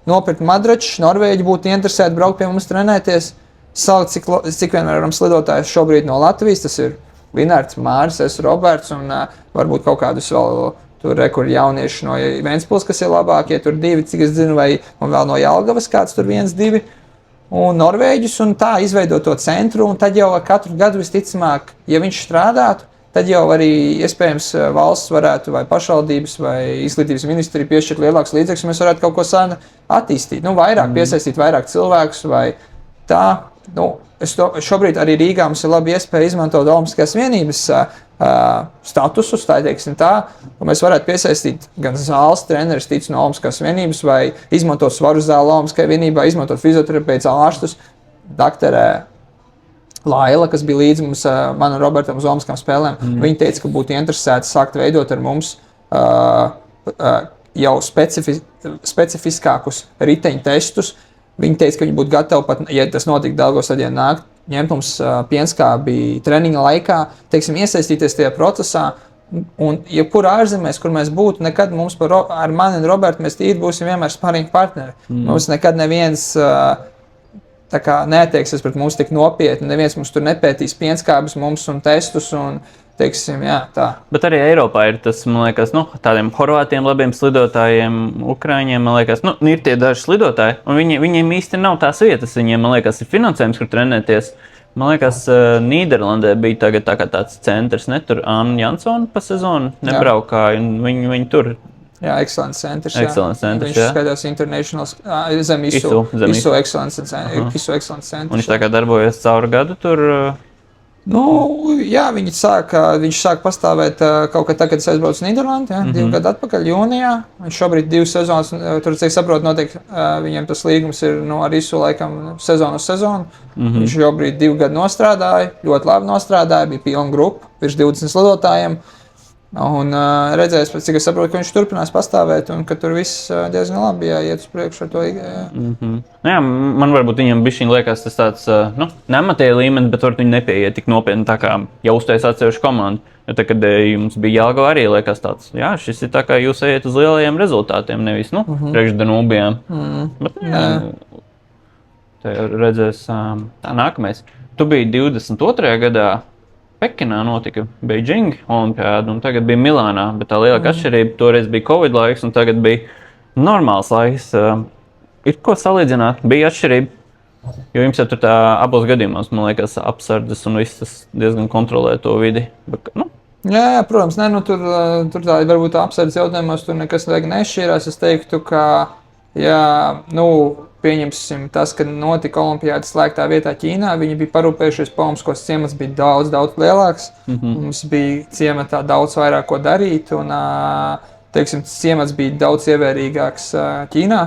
nopirkt madračus, Norvēģi būtu interesēti braukt pie mums trenēties, salikt, cik vien varam slidotājus šobrīd no Latvijas, tas ir Linārds, Māris, es, Roberts un varbūt kaut kādus vēl tur kur jaunieši no Ventspils, kas ir labākie, tur 2, cik es zinu, vai un vēl no Jelgavas kāds tur 1, 2. Un Norvēģis, un tā izveidot to centru, un tad jau katru gadu visticamāk, ja viņš strādātu, tad jau arī iespējams valsts varētu vai pašvaldības vai izglītības ministrija piešķirt lielāks līdzekļus, mēs varētu kaut ko sāna attīstīt, vairāk piesaistīt vairāk cilvēkus vai tā. Šobrīd arī Rīgā mums ir labi iespēja izmantot Olimpiskās vienības statusus, tā teiksim tā, un mēs varētu piesaistīt gan zāles treneris tic no Olimpiskās vienības vai izmantot svaru zāli Olimpiskajā vienībā, izmantot fizioterapeitus ārstus, doktorē Laila, kas bija līdzi mums, man un Robertam uz Olimpiskām spēlēm. Viņa teica, ka būtu interesēti sākt veidot ar mums jau specifiskākus riteņu testus. Viņa teica, ka viņi būtu gatavi pat, ja tas notika Daugavas stadionā nākt, ņemt mums pienskābi treniņa laikā, teiksim, iesaistīties tajā procesā. Un jebkurā ārzemēs, kur mēs būtu, nekad mums ar mani un Robertu mēs tīri būsim vienmēr sparring partneri. Mums nekad neviens tā kā neattieksies pret mums tik nopietni, neviens mums tur nepētīs pienskābes mums un testus un teiksim, jā, tā. Bet arī Eiropā ir tas, man liekas, tādiem horvātiem labiem slidotājiem, Ukraiņiem, man liekas, ir tie daži slidotāji, un viņiem īsti nav tās vietas, viņiem, man liekas, ir finansējums, kur trenēties. Man liekas, Nīderlandē bija tagad tāds centrs, ne tur Anna Jansona pa sezonu nebraukāja, un viņi tur. Jā, Excellence centrs, viņš skatās International, zem ISU Excellence centrs. Un viņš tagad darbojas cauru gadu tur? Jā, viņš sāk pastāvēt kaut kad tā, kad es aizbraucu uz Nīderlandi, 2 gadu atpakaļ, jūnijā. Viņš šobrīd 2 sezonas, tur, cik saprot, notiek, viņiem tas līgums ir ar ISU laikam sezonu uz sezonu. Viņš šobrīd 2 gadu nostrādāja, ļoti labi nostrādāja, bija pilna grupa, virs 20 slidotājiem. Un redzēs, cik es saprotu, ka viņš turpinās pastāvēt un ka tur viss diezgan labi iet uz priekšu ar to. Jā, man varbūt viņam bišķiņ liekas tas tāds, nematēja līmeni, bet varbūt viņi nepieiet tik nopietni tā kā jau uztais atsevišķu komandu. Jo tā, kad jums bija Jelgava arī liekas tāds, jā, šis ir tā kā jūs ejat uz lielajiem rezultātiem, nevis, priekš Danūbijām. Bet, te redzēs, tā nākamais. Tu biji 22. gadā. Pekinā notika Beijing olimpiāda, un tagad bija Milānā, bet tā lielākā atšķirība toreiz bija Covid laiks, un tagad bija normāls laiks. Ir ko salīdzināt? Bija atšķirība, jo jums jau tur tā abos gadījumos, man liekas, apsardzes un viss tas diezgan kontrolē to vidi. Bet, Jā, protams, tur tā varbūt apsardzes jautājumos tur nekas nešķīrās. Es teiktu, ka, pieņemsim tas, kad notika olimpiāda slēgtā vietā Ķīnā, viņi bija parūpējušies, Olimpiskos ciemats bija daudz lielāks. Mums bija ciematā daudz vairāk ko darīt, un, ciemats bija daudz ievērīgāks Ķīnā.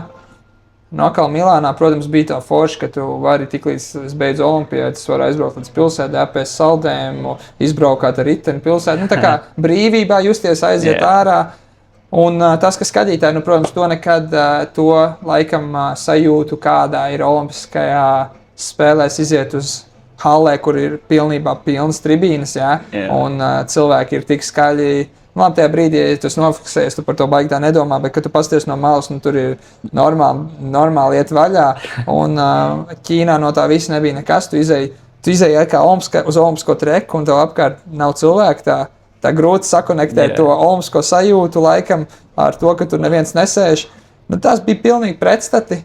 Un atkal Milānā, protams, bija tā forša, ka tu vari tiklīdz beidz olimpiādas, vari aizbraukt līdz pilsētā, apēst saldēm, izbraukāt ar riteni pilsētu. Tā kā brīvībā justies, aiziet ārā. Un tas, ka skatītāji, protams, to nekad laikam sajūtu, kādā ir olimpiskajā spēlēs iziet uz hallē, kur ir pilnībā pilnas tribīnes, un cilvēki ir tik skaļi. Labi, tajā brīdī, ja tu nofiksējies, tu par to baigi tā nedomā, bet, kad tu pasties no malas, tur ir normāli iet vaļā, un Ķīnā no tā visa nebija nekas. Tu izēji kā uz olimpisko treku, un tev apkārt nav cilvēku. Tā grūti sakonektēt to olimpisko sajūtu laikam ar to, ka tur neviens nesēž. Tas bija pilnīgi pretstati,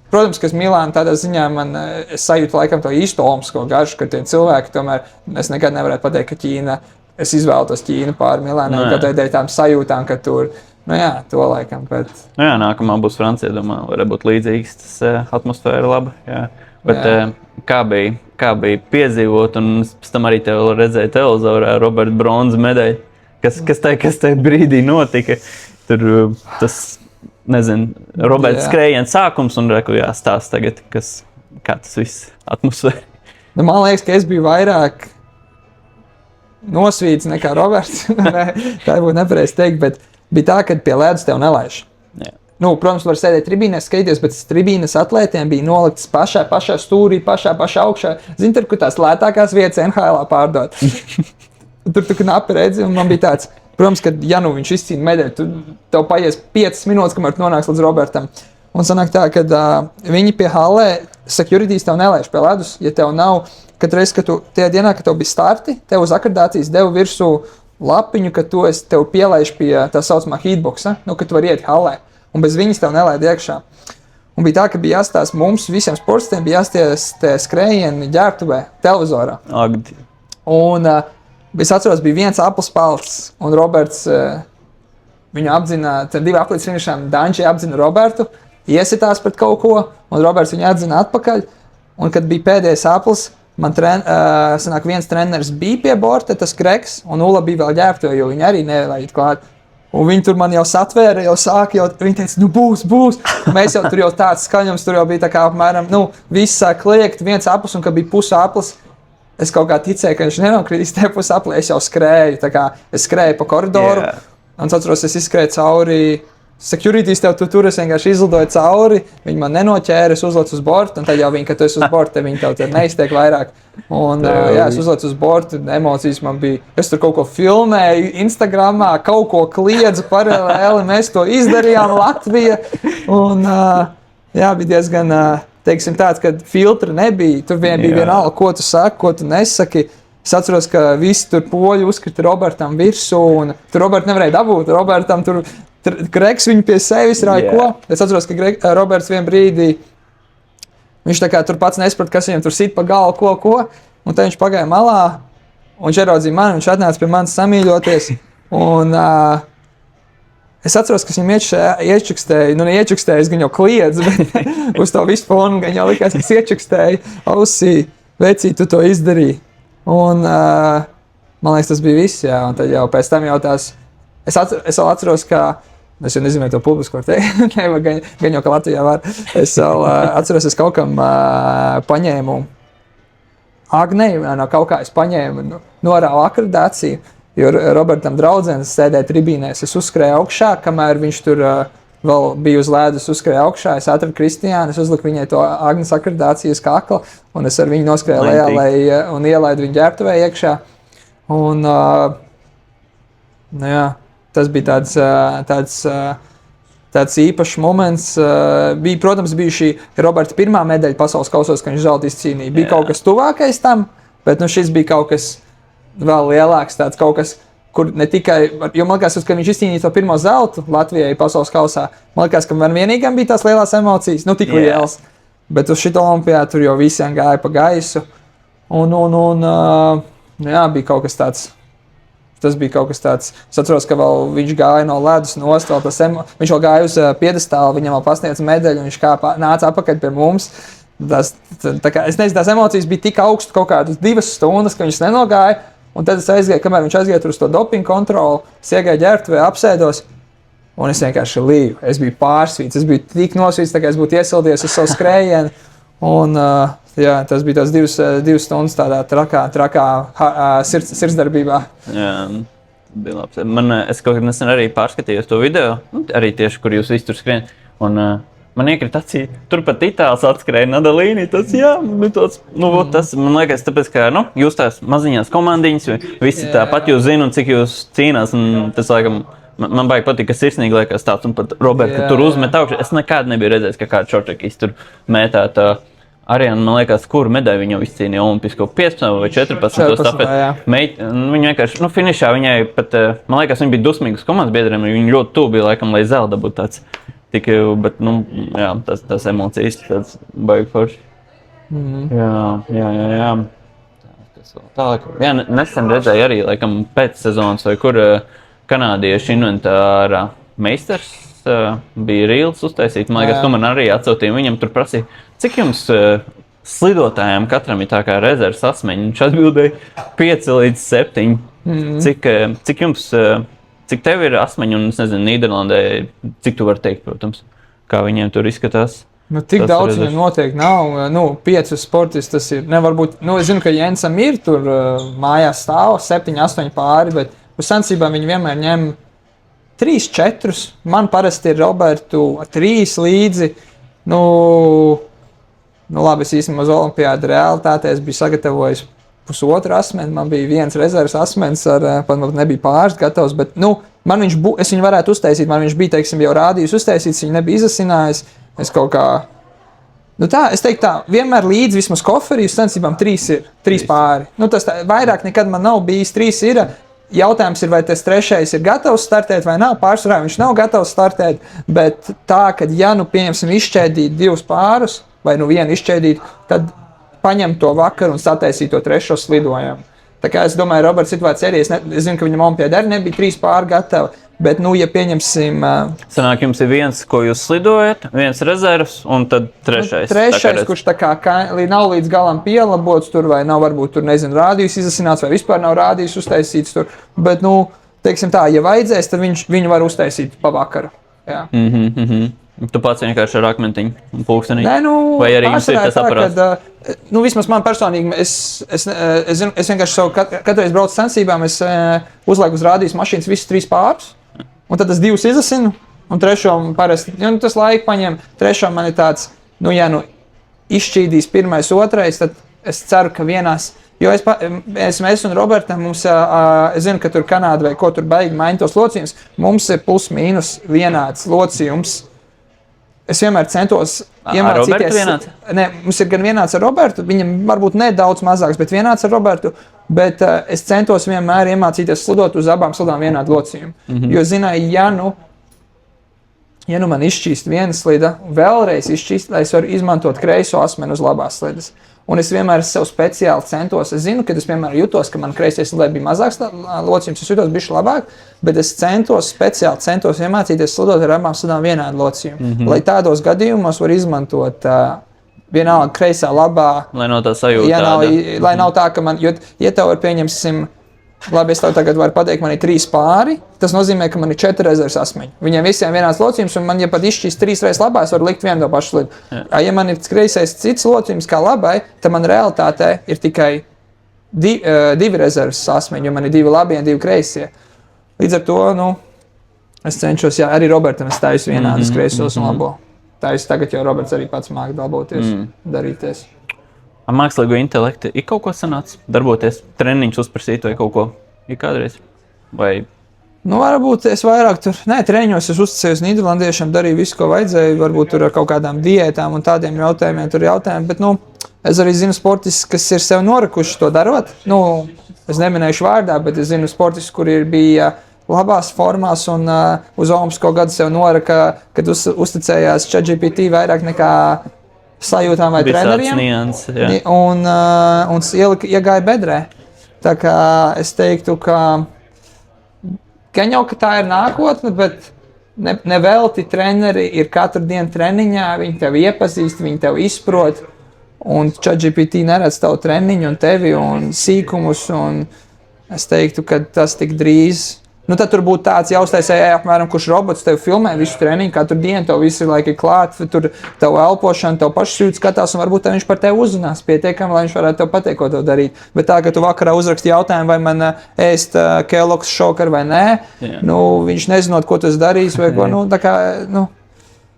protams, kas Milāna tādā ziņā es sajūtu laikam to īsto olimpisko garšu, ka tie cilvēki tomēr, es nekad nevarētu pateikt, ka Ķīna, es izvēlētos Ķīnu pār Milānai, ka dēļ tām sajūtām, ka tur, to laikam. Bet... nākamā būs Francija, domā, varētu būt līdzīgs, tas atmosfēra laba, Bet kā bija piedzīvot, un pēc tam arī tev redzēja televizorā Roberta bronzas medaļu, kas tajā brīdī notika. Tur tas, Roberta skrējiena sākums, un stāst tagad, kā tas viss atmosfēra. Man liekas, ka es biju vairāk nosvīts nekā Roberts. Tā būtu nepareizi teikt, bet bija tā, ka pie ledus tev nelaiž. Protams, var sēdēt tribīnēs, skatīties, bet tribīnes atlētiem bija noliktas pašā stūrī, pašā augšā. Zini, tur, kur tās lētākās vietas NHL pārdot. Tur tu knapi redzi, un man bija tāds, protams, ka, viņš izcīna medaļu, tev paies 5 minūtes, kamēr tu nonāks līdz Robertam. Un sanāk tā, ka viņi pie hallē securities tev nelaiž pie ledus, ja tev nav, katreiz, kad tu tajā dienā, kad tev bija starti, tev uz akreditācijas deva virsū lapiņu, ka tev pielaiž pie tā saucamā heatboxa, kad tu vari iet hallē, un bez viņas tev nelaid iekšā. Un bija tā, ka bija jāstāst mums visiem sportistiem, bija jāsties skrējieni ģērbtuvē, televizorā. Agdi. Un es atceros, bija viens aplis palts, un Roberts viņu apdzina, tad 2 aplītes finišām Danči apdzina Robertu, iesitās pret kaut ko, un Roberts viņu atzina atpakaļ. Un kad bija pēdējais aplis, man sanāk, viens treneris bija pie borta, tas Gregs, un Ula bija vēl ģērbtuvē, jo viņi arī nevēlēja klāt. Un viņi tur man jau satvēra, jau sāka, viņi teica, būs. Mēs jau tur jau tāds skaņums, tur jau bija tā kā apmēram, viss sāk kliegt, viens aplis, un kad bija pusaplis, es kaut kā ticēju, ka viņš nenokritīs te pusapli, es jau skrēju, tā kā es skrēju pa koridoru, un atceros, es izskrēju cauri, securities tev tur es vienkārši izlidoju cauri, viņi man nenoķēra, es uzlecu uz bortu, un tad jau viņi, kad tu esi uz bortu, viņi tev neiztiek vairāk. Un es uzlecu uz bortu, emocijas man bija, es tur kaut ko filmēju, Instagramā, kaut ko kliedzu paralēli, mēs to izdarījām Latvija, un bija diezgan, teiksim tāds, kad filtra nebija, tur bija vienalga, ko tu saki, ko tu nesaki. Es atceros, ka visi tur poļi uzkrita Robertam virsū, un tur Robertu nevarēja dabūt, Robertam tur Gregs viņu pie sevis rāja ko. Es atceros, ka Roberts vien brīdī, viņš tā kā tur pats nesprat, kas viņam tur sit pa galu, ko, un tad viņš pagāja malā, un viņš ieraudzīja mani, viņš atnāca pie manis samīļoties, un es atceros, ka viņam iečukstēja, neiečukstēja, es gan jau kliedzu, bet uz to visu fonu gan jau likās, ka es iečukstēju ausī, vecī, tu to izdarīji. Un man liekas, tas bija viss, jā, un tad jau pēc tam jau tās, es vēl atceros, ka, es jau nezinu, to publiski var teikt, gan jau, ka Latvijā var, es vēl atceros, es kaut kam paņēmu Agneju, no kaut kā es paņēmu, norāvu akreditāciju, jo Robertam draudzenes sēdēja tribīnēs, es uzskrēju augšā, kamēr viņš tur vēl bija uz lēdus, uzskrēju augšā, es atradu Kristiānu, es uzliku viņai to Agnes akreditāciju uz kakla, un es ar viņu noskrēju lejā, un ielaidu viņu ģērbtuvē iekšā. Un, tas bija tāds īpašs moments. Protams, bija šī Roberta pirmā medaļa pasaules kausos, ka viņš zelta izcīnīja. Bija kaut kas tuvākais tam, bet šis bija kaut kas vēl lielāks, tāds kaut kas, kur ne tikai, jo man liekas, ka viņš izcīnīja to pirmo zeltu Latvijai pasaules kausā, man liekas, ka man vienīgam bija tās lielās emocijas, tik lielas, bet uz šito olimpiādu tur jau visiem gāja pa gaisu, bija kaut kas tāds. Tas bija kaut kas tāds. Es atceros, ka vēl viņš gāja no ledus nost, viņš vēl gāja uz piedestālu, viņam vēl pasniedz medaļu, un viņš nāca apakaļ pie mums. Es nezinu, tās emocijas bija tik augstu kaut kādas 2 stundas, ka viņš nenogāja, un tad es aizgāju, kamēr viņš aizgāja tur uz to dopingu kontroli, es iegāju ģērbtuvē, apsēdos, un es vienkārši liju. Es biju pārsvīts, es biju tik nosvīts, tā kā es būtu iesildies uz savu skrējienu, un tas bija tās 2 stundas tādā trakā sirdsdarbībā. Jā, bija labi. Es kaut kad nesen arī pārskatījos to video, arī tieši, kur jūs visi tur skrien, un man iekrita acī, turpat itāls atskrēja Nadalīni, tas, tas, man liekas, tāpēc, ka, jūs tās maziņās komandiņas, visi tāpat jūs zina, un cik jūs cīnās, un tas, laikam, man baigi patīk, ka sirsnīgi liekas tāds, un pat Roberta tur uzmet augšā. Es nekādu nebiju redzējis, ka kāds šorčakis tur mētāt. Ariana, man liekas, kuru medaļu viņa jau izcīnīja olimpisko 15 vai 14. Viņa vienkārši, finišā viņai pat, man liekas, viņa bija dusmīgas komandas biedriem, viņa ļoti tuvu bija, laikam, lai zelta būtu tāds. Tik, bet, tas emocijas tāds baigi forši. Jā. Tas vēl tālāk. Jā, nesen redzēju arī, laikam, pēc sezonas, vai kur kanādiešu inventāra meistars bija rīls uztaisīt. Man liekas, tu man arī atsūtīji, viņam tur prasīja, cik jums slidotājiem katram ir tā kā rezerves asmeņi? Viņš atbildēja 5 līdz 7. Cik jums, cik tev ir asmeņi, un es nezinu, Nīderlandē, cik tu vari teikt, protams, kā viņiem tur izskatās? Tik daudz viņam noteikti nav. 5 sportisti tas ir, nevar būt, es zinu, ka Jensam ir tur mājās stāv 7, 8 pāri, bet uz sensībām viņi vienmēr ņem 3, 4. Man parasti ir Robertu 3 līdzi. Labi, es īstenībā uz olimpiādu realitātē es biju sagatavojis 1,5 asmeni, man bija 1 rezerves asmenis, pat nebija pāris gatavs, bet, es viņu varētu uztaisīt, man viņš bija, teiksim, jau rādījis uztaisīts, viņu nebija izasinājis, Es kaut kā, es teiktu tā, vienmēr līdz vismaz koferī uz sacensībām 3 pāri. Tas tā, vairāk nekad man nav bijis, 3 ir. Jautājums ir, vai tas 3. ir gatavs startēt vai nav. Pārsvarā viņš nav gatavs startēt, bet tā, ka pieņemsim izšķēdīt 2 pārus, vai vienu izšķēdīt, tad paņem to vakaru un sataisīt to 3. slidojumu. Tā kā es domāju, Roberts situācija arī, es zinu, ka viņam olimpiāda arī nebija 3 pāri gatavi, bet, ja pieņemsim... Sanāk, jums ir viens, ko jūs slidojat, viens rezervs, un tad 3. Trešais, kurš tā kā nav līdz galam pielabots tur, vai nav varbūt tur, rādījus izasināts, vai vispār nav rādījus uztaisīts tur, bet, teiksim tā, ja vajadzēs, tad viņu var uztaisīt pa vakaru. Jā. Tu pats vienkārši ar akmentiņu un pulksteni? Nē, vai arī jums ir tas aparāts? Vismaz man personīgi, es vienkārši katru reizi braucu sacensībām, es uzlieku uz rādījus mašīnas visus 3 pārus, un tad es 2 izasinu, un 3. parasti, tas laika paņem, 3. man ir tāds, izšķīdīs 1., 2., tad es ceru, ka vienās, jo es un Robertam, mums, es zinu, ka tur Kanāda vai ko tur baigi maina tos locījumus, mums ir plus mīnus vienāds locījums. Es vienmēr centos iemācīties. Nē, mums ir gan vienāds ar Robertu, viņam varbūt nedaudz mazāks, bet vienāds ar Robertu, bet es centos vienmēr iemācīties slidot uz abām slidām vienādu locījumu. Jo zināju, ja man izšķīst viena slida, vēlreiz izšķīst, lai es varu izmantot kreiso asmeni uz labās slidas. Un es vienmēr sev speciāli centos. Es zinu, ka es vienmēr jutos, ka man kreisais slidē bija mazāks locījums, es jutos bišķi labāk, bet es centos iemācīties slidot ar abām slidām vienādu locījumu. Lai tādos gadījumos var izmantot vienalga kreisā labā. Lai nav tā sajūta. Lai nav tā, ka man, ja tev var pieņemsim, labi, es tev tagad varu pateikt, man ir 3 pāri, tas nozīmē, ka man ir 4 rezerves asmeņi. Viņiem visiem vienāds locījums, un man, ja pat izšķīs 3 reizes labā, es varu likt vienu to pašu slidu. Ja man ir kreisais cits locījums kā labai, tad man realitātē ir tikai 2 rezerves asmeņi, jo man ir 2 labie un 2 kreisie. Līdz ar to, es cenšos, arī Robertam es taisu vienādas kreisos un labo. Taisu tagad, jo Roberts arī pats māk darboties, darīties. Ar mākslīgo intelektu ir kaut ko sanācis, darboties, treniņus uzprasīt vai kaut ko ir kādreiz? Vai? Varbūt es vairāk tur, treniņos es uzticējos nīderlandiešiem, darīju visu, ko vajadzēja, varbūt tur ar kaut kādām diētām un tādiem jautājumiem, bet, es arī zinu sportistus, kas ir sev norikuši to darot. Es neminēšu vārdā, bet es zinu sportistus, kuri bija labās formās un uz Olimpisko gadu sev noraka, kad uzticējās ChatGPT vairāk nekā sajūtām vai treneriem, un iegāja bedrē. Tā kā es teiktu, ka jau tā ir nākotne, bet nevelti treneri ir katru dienu treniņā, viņi tev iepazīst, viņi tev izprot, un ChatGPT neredz tavu treniņu un tevi un sīkumus, un es teiktu, ka tas tik drīz. Tad tur būtu tāds jāuztaisēja, apmēram, kurš robots tev filmē visu treniņu, katru dienu tev visi laiki ir klāt, tur tev elpošana, tev pašsūdz skatās, un varbūt viņš par tevi uzzinās pietiekami, lai viņš varētu tev pateikt, ko tev darīt. Bet tā, ka tu vakarā uzraksti jautājumu, vai man ēst Kellogg's šokaru vai nē, viņš nezinot, ko tas darīs, vai ko, tā kā,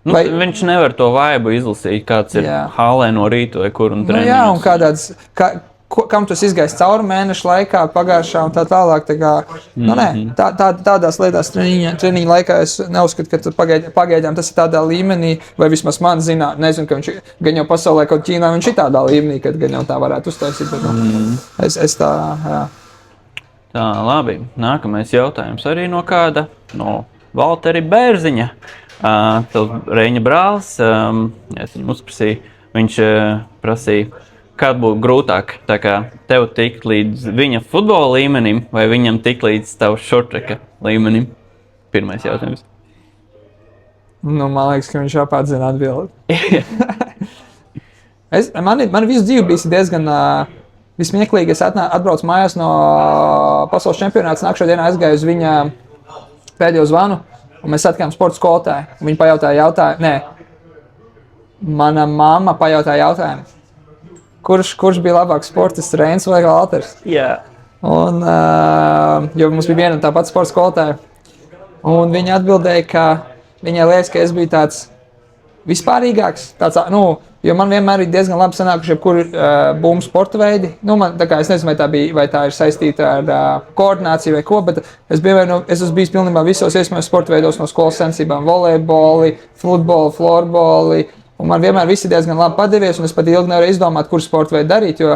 vai... Viņš nevar to vaibu izlasīt, kāds ir hālē no rīta vai kur un treniņus. Jā, un kādāds... Kam tas izgājis cauri mēnešu laikā, pagājušā un tā tālāk. Tādās lietās treniņa laikā es neuzskatu, ka pagaidām tas ir tādā līmenī, vai vismaz man nezinu, ka viņš gan jau pasaulē kaut Ķīnā viņš ir tādā līmenī, kad gan jau tā varētu uztaisīt. Bet, es tā, jā. Tā, labi. Nākamais jautājums arī no kāda, no Valteri Bērziņa. Tev Reņa brālis, es viņu uzprasīju, viņš prasīja, kāda būtu grūtāk, tā kā tev tikt līdz viņa futbola līmenim vai viņam tikt līdz tavu šortreka līmenim? Pirmais jautājums. Man liekas, ka viņš jau pats zina atbildi. Man visu dzīvi bija diezgan vismieklīgi. Es atbraucu mājās no pasaules čempionāts, nākšo dienā aizgāju uz viņa pēdējo zvanu, un mēs satikām sporta skolotāju. Viņa pajautāja jautājumu. Mana mamma pajautāja jautājumu. Kurš bija labāks sportists, Reins vai Valters? Jā. Un, jo mums bija viena tā pati sporta skolotāja. Un viņa atbildēja, ka viņai liekas, ka es biju tāds vispārīgāks, tāds, Jo man vienmēr ir diezgan labi sanākuši jebkuri bumbu sporta veidi. Nu, man, tā kā es nezinu, vai tā ir saistīta ar koordināciju vai ko, bet es esmu bijis pilnībā visos iespējamos sporta veidos no skolas sensībām. Volejboli, futboli, florboli. Un man vienmēr viss ir diezgan labi padevies, un es pat ilgi nevaru izdomāt, kur sporta veidu darīt, jo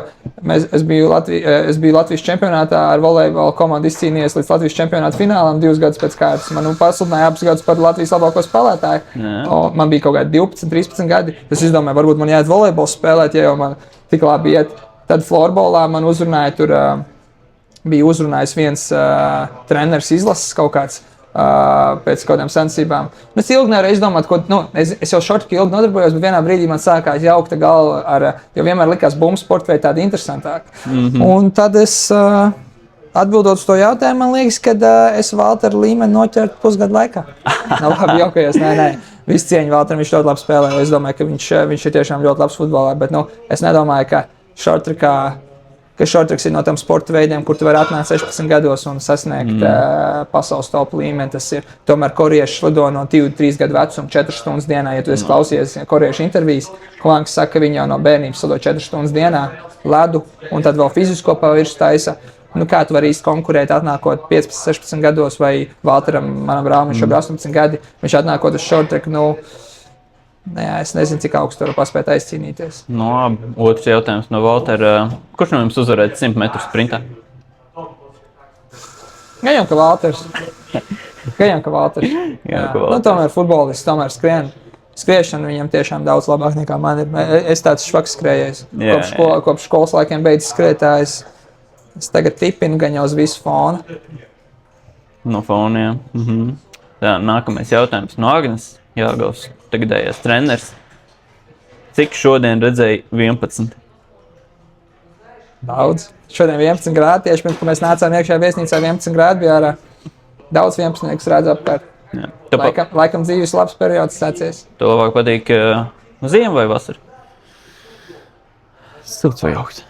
es biju Latvijas čempionātā ar volejbola komandu izcīnījies līdz Latvijas čempionāta finālam 2 gadus pēc kārtas. Man pasludināja abus gadus par Latvijas labāko spēlētāju. Man bija kaut kādi 12, 13 gadi. Es izdomāju, varbūt man jāiet volejbolu spēlēt, ja jau man tik labi iet. Tad florbolā man uzrunāja tur, bija uzrunājis viens treneris izlases kaut kāds. Pēc kaut kādām sensībām. Es ilgi nevaru izdomāt, ko, es jau šortki ilgi nodarbojos, bet vienā brīdī man sākās jaukta galva jo vienmēr likās bumbu sporta veidi tādi interesantāki. Un tad es, atbildot uz to jautājumu, man liekas, ka es Valteru līmeni noķertu pusgadu laikā. Nav labi jaukajos, nē. Visu cieņu Valteram, viņš ļoti labi spēlē, es domāju, ka viņš ir tiešām ļoti labs futbolā, bet, es nedomāju, ka šortreks ir no tiem sporta veidiem, kur tu vari atnākt 16 gados un sasniegt pasaules top līmeni. Tas ir tomēr korieši lido no 2-3 gadu vecuma 4 stundas dienā. Ja tu esi klausies koriešu intervijas, Klanks saka, ka viņi jau no bērnības lido 4 stundas dienā ledu un tad vēl fizisko pavirši taisa. Kā tu vari īsti konkurēt, atnākot 15, 16 gados vai Valteram, manam brālim, viņš jau 18 gadi, viņš atnākot uz šortreku, es nezinu, cik augstu var paspēt aizcīnīties. Otrs jautājums no Valtera. Kurš no jums uzvarētu 100 metru sprintā? Gaņam, ka Valters. Tomēr futbolists, tomēr skriešana viņam tiešām daudz labāk nekā man ir. Es tāds švaks skrējējis. Kopš skolas laikiem beidzis skrietājs. Es tagad tipinu gan jau uz visu fonu. No fona, jā. Tā, nākamais jautājums no Agnes. Jāgavs tagadējais treneris. Cik šodien redzēji 11? Daudz. Šodien 11 grādi. Tieši pirms, kad mēs nācām iekšā viesnīcā, 11 grādi bija ārā. Daudz 11 redz apkārt. Laikam dzīves labs periods sācies. Tev labāk patīk ziema vai vasara? Silts vai augsts?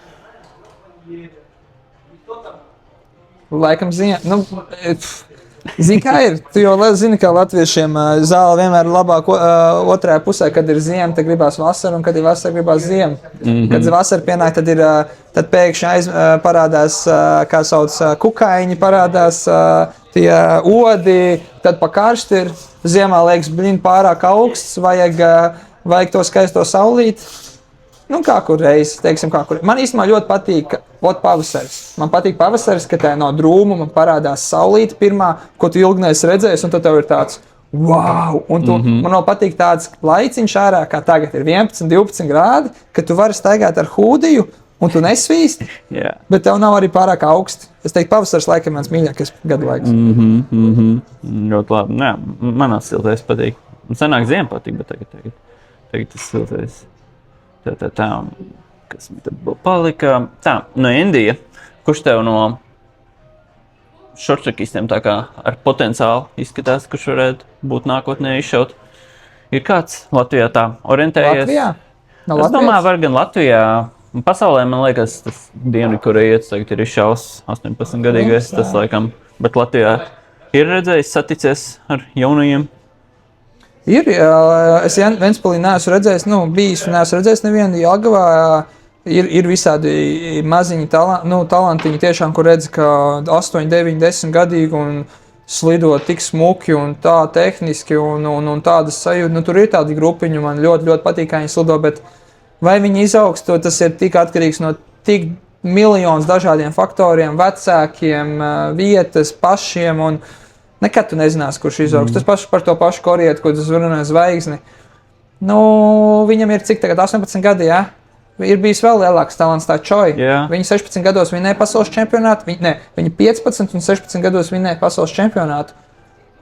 Laikam ziema. Zini, kā ir? Tu jau zini, ka latviešiem zāle vienmēr ir labāk otrajā pusē, kad ir ziema, tad gribās vasara, un kad ir vasara, gribās ziema. Kad vasara pienāk, tad pēkšņi parādās, kā sauc, kukaiņi, parādās tie odi, tad pa karsti ir. Ziemā liekas, pārāk augsts, vajag to skaisto saulīt. Kā kur reiz, teiksim, kā kur. Man īstenībā ļoti patīk pavasaris. Man patīk pavasaris, ka tā no drūmuma parādās saulīte pirmā, ko tu ilgi neesi redzējis, un tad tev ir tāds wow! Un man vēl patīk tāds laiciņš ārā, kā tagad ir 11, 12 grādi, ka tu vari staigāt ar hūdiju, un tu nesvīsti, bet tev nav arī pārāk augsti. Es teiktu, pavasaris laikam mans mīļākais gadu laiks. Ļoti labi. Jā, manā siltais patīk. Man senāk ziema patīk, bet tagad tas siltais. Tā, kas man tad palika? Tā, no Indija, kurš tev no šortrekistiem tā kā ar potenciālu izskatās, kurš varētu būt nākotnē izšaut? Ir kāds Latvijā tā orientējies? Latvijā? Es domāju, var gan Latvijā. Pasaulē, man liekas, tas Dienvidkorejietis tagad ir izšaus 18-gadīgais, tas laikam. Bet Latvijā ir redzējis, saticies ar jaunajiem? Ir, es Ventspilī neesmu redzējis, bijis un neesmu redzējis nevienu. Jelgavā ir visādi maziņi talantiņi tiešām, kur redz, ka 8, 9, 10 gadīgi un slido tik smuki un tā tehniski un tādas sajūta. Tur ir tādi grupiņi, man ļoti, ļoti patīk, kā viņi slido, bet vai viņi izaugs, tas ir tik atkarīgs no tik miljonus dažādiem faktoriem, vecākiem, vietas, pašiem un nekad tu nezināsi, kurš izaugs. Tas pašs par to pašu korieti, ko tas runāja zvaigzni. Viņam ir cik tagad 18 gadi, jā? Ir bijis vēl lielāks talants tā Čoi. Viņi 16 gados vinnēja pasaules čempionātu. Viņi 15 un 16 gados vinnēja pasaules čempionātu.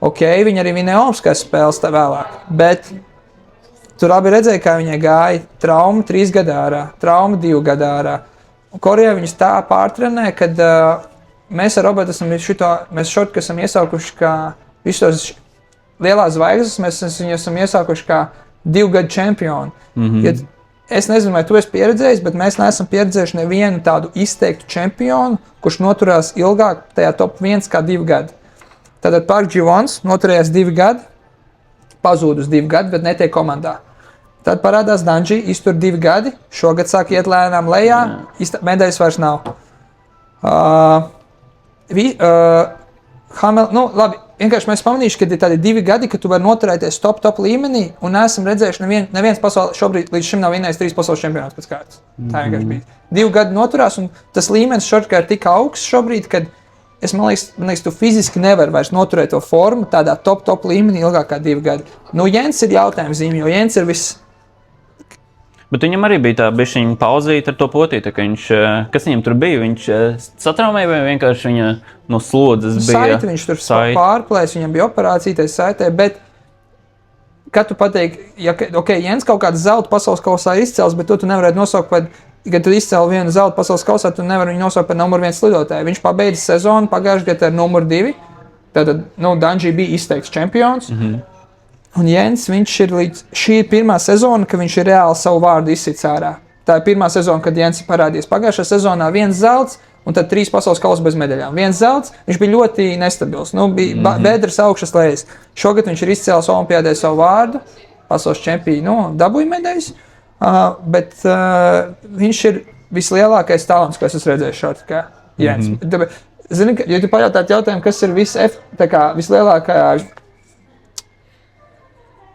Viņi arī vinnēja olimpiskās spēles tā vēlāk. Bet tu labi redzēji, kā viņai gāja trauma 3 gadā ārā, trauma 2 gadā ārā. Korejā viņus tā pārtrenē, kad mēs ar Robertu mēs šortku esam iesaukuši kā visus tos lielās zvaigznes, mēs viņu esam iesaukuši kā 2 gadu čempioni. Es nezinu, vai tu esi pieredzējis, bet mēs neesam pieredzējuši nevienu tādu izteiktu čempionu, kurš noturās ilgāk tajā top 1 kā 2 gadi. Tātad Park Ji-wons noturējās 2 gadi, pazūd uz 2 gadi, bet netiek komandā. Tad parādās Danģī, iztur 2 gadi, šogad sāk iet lēnām lejā, medaļas vairs nav. Labi, vienkārši mēs pamanījuši, ka ir tādi 2 gadi, ka tu vari noturēties top līmenī, un neesam redzējuši neviens pasaules, šobrīd līdz šim nav vinnējis 3 pasaules čempionātus pēc kārtas. Tā vienkārši bija. 2 gadi noturās, un tas līmenis šortkā ir tik augsts šobrīd, kad man liekas, tu fiziski nevari vairs noturēt to formu tādā top līmenī ilgāk kā 2 gadi. Nu, Jens ir jautājums zīme, jo Jens ir viss. Bet viņam arī bija tā bišķiņa pauzīte ar to potīti, ka viņš, kas viņam tur bija, viņš satraumēja vai vienkārši viņa no slodzes bija? Saiti, viņš tur pārplēs, viņam bija operācija, tai saitē, bet, kad tu pateiksi, Jens kaut kāds zelta pasaules kausā izcels, bet to tu nevarētu nosaukt par, kad tu izcēli vienu zelta pasaules kausā, tu nevari viņu nosaukt par numur 1 slidotāju. Viņš pabeidza sezonu pagājušajā gadā ar numur 2, tātad, Danģī bija izteikts čempions. Un Jens, šī ir pirmā sezona, kad viņš ir reāli savu vārdu izsits ārā. Tā ir pirmā sezona, kad Jens ir parādījies. Pagājušajā sezonā 1 zelts un tad 3 pasaules kausa bez medaļām. 1 zelts, viņš bija ļoti nestabils, bija bedres augšas lejas. Šogad viņš ir izcēlis olimpiādē savu vārdu, pasaules čempionu, dabūja medaļas, bet viņš ir vislielākais talants, ko es esmu redzējis šādi kā Jens. Zini, ja tu pajautāt jautājumu, kas ir